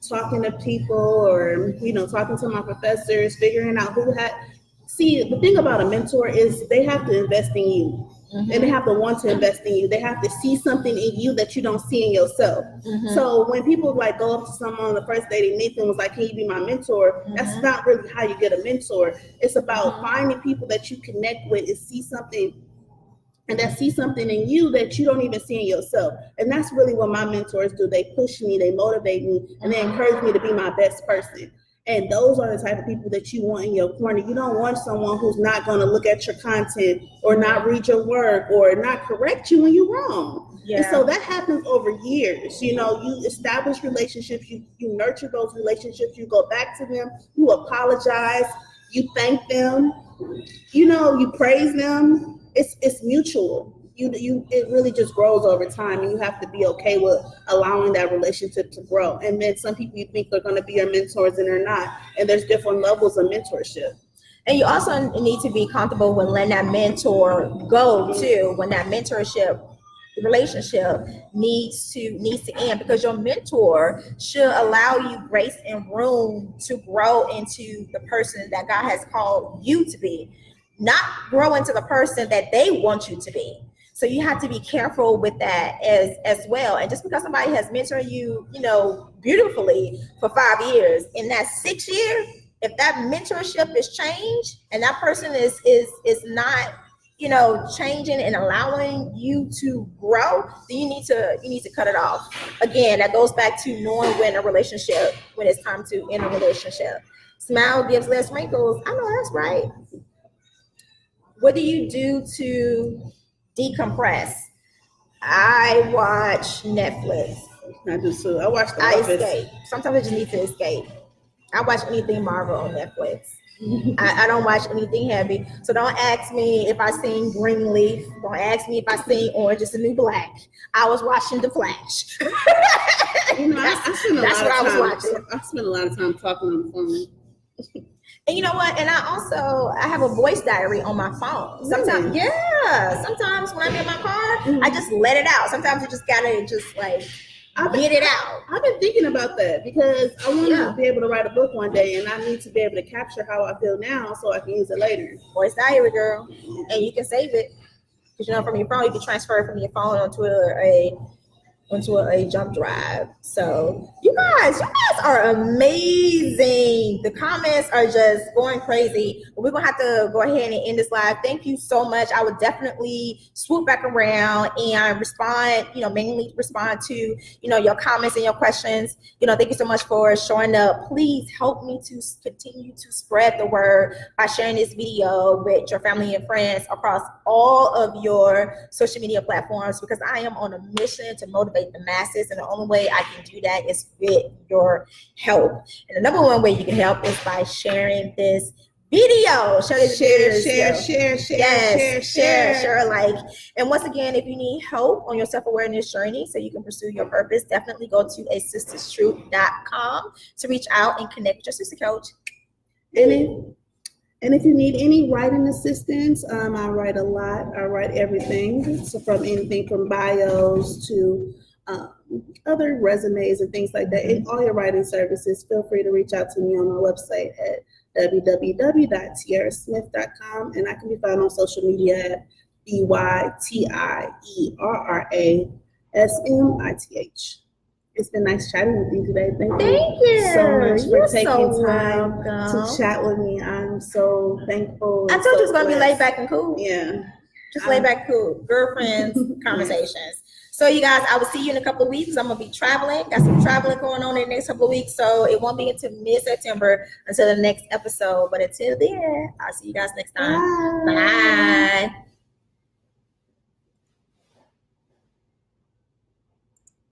talking to people or talking to my professors, figuring out who had. See, the thing about a mentor is they have to invest in you. Mm-hmm. And they have to want to invest in you. They have to see something in you that you don't see in yourself. Mm-hmm. So when people like go up to someone on the first day they meet them was like, "Can you be my mentor?" Mm-hmm. That's not really how you get a mentor. It's about finding people that you connect with and see something, and that see something in you that you don't even see in yourself. And that's really what my mentors do. They push me, they motivate me, and they encourage me to be my best person. And those are the type of people that you want in your corner. You don't want someone who's not going to look at your content or not read your work or not correct you when you're wrong. Yeah. And so that happens over years. You establish relationships, you nurture those relationships, you go back to them, you apologize, you thank them, you praise them. It's mutual. It really just grows over time, and you have to be okay with allowing that relationship to grow. And then some people you think are going to be your mentors and they're not, and there's different levels of mentorship. And you also need to be comfortable when letting that mentor go too, when that mentorship relationship needs to end, because your mentor should allow you grace and room to grow into the person that God has called you to be, not grow into the person that they want you to be. So you have to be careful with that as well. And just because somebody has mentored you, beautifully for 5 years, in that 6th year, if that mentorship is changed and that person is not, changing and allowing you to grow, then you need to cut it off. Again, that goes back to knowing when it's time to end a relationship. Smile gives less wrinkles. I know that's right. What do you do to decompress? I watch Netflix. I do too. I watch The Office. Escape. Sometimes I just need to escape. I watch anything Marvel on Netflix. I don't watch anything heavy. So don't ask me if I seen Greenleaf. Don't ask me if I seen Orange is the New Black. I was watching The Flash. I spend a lot of time talking on the phone. And you know what? And I have a voice diary on my phone. Sometimes, sometimes when I'm in my car, I just let it out. Sometimes you just gotta get it out. I've been thinking about that because I want to be able to write a book one day, and I need to be able to capture how I feel now so I can use it later. Voice diary, girl, and you can save it because from your phone you can transfer it from your phone onto a jump drive. So you guys are amazing. The comments are just going crazy. But we're gonna have to go ahead and end this live. Thank you so much. I would definitely swoop back around and respond, mainly respond to, your comments and your questions. Thank you so much for showing up. Please help me to continue to spread the word by sharing this video with your family and friends across all of your social media platforms, because I am on a mission to motivate the masses, and the only way I can do that is with your help. And the number one way you can help is by sharing this video. Share, like. And once again, if you need help on your self-awareness journey so you can pursue your purpose, definitely go to asisterstruth.com to reach out and connect with your sister coach. And if you need any writing assistance, I write a lot. I write everything, so from anything from bios to other resumes and things like that. And all your writing services, feel free to reach out to me on my website at www.tierrasmith.com, and I can be found on social media at BYTIERRASMITH. It's been nice chatting with you today. Thank you so much for taking time to chat with me. I'm so thankful. I told you it's going to be laid back and cool. Yeah. Just laid back, cool. Girlfriends, conversations. So you guys, I will see you in a couple of weeks. I'm going to be traveling. Got some traveling going on in the next couple of weeks. So it won't be until mid-September until the next episode. But until then, I'll see you guys next time. Bye.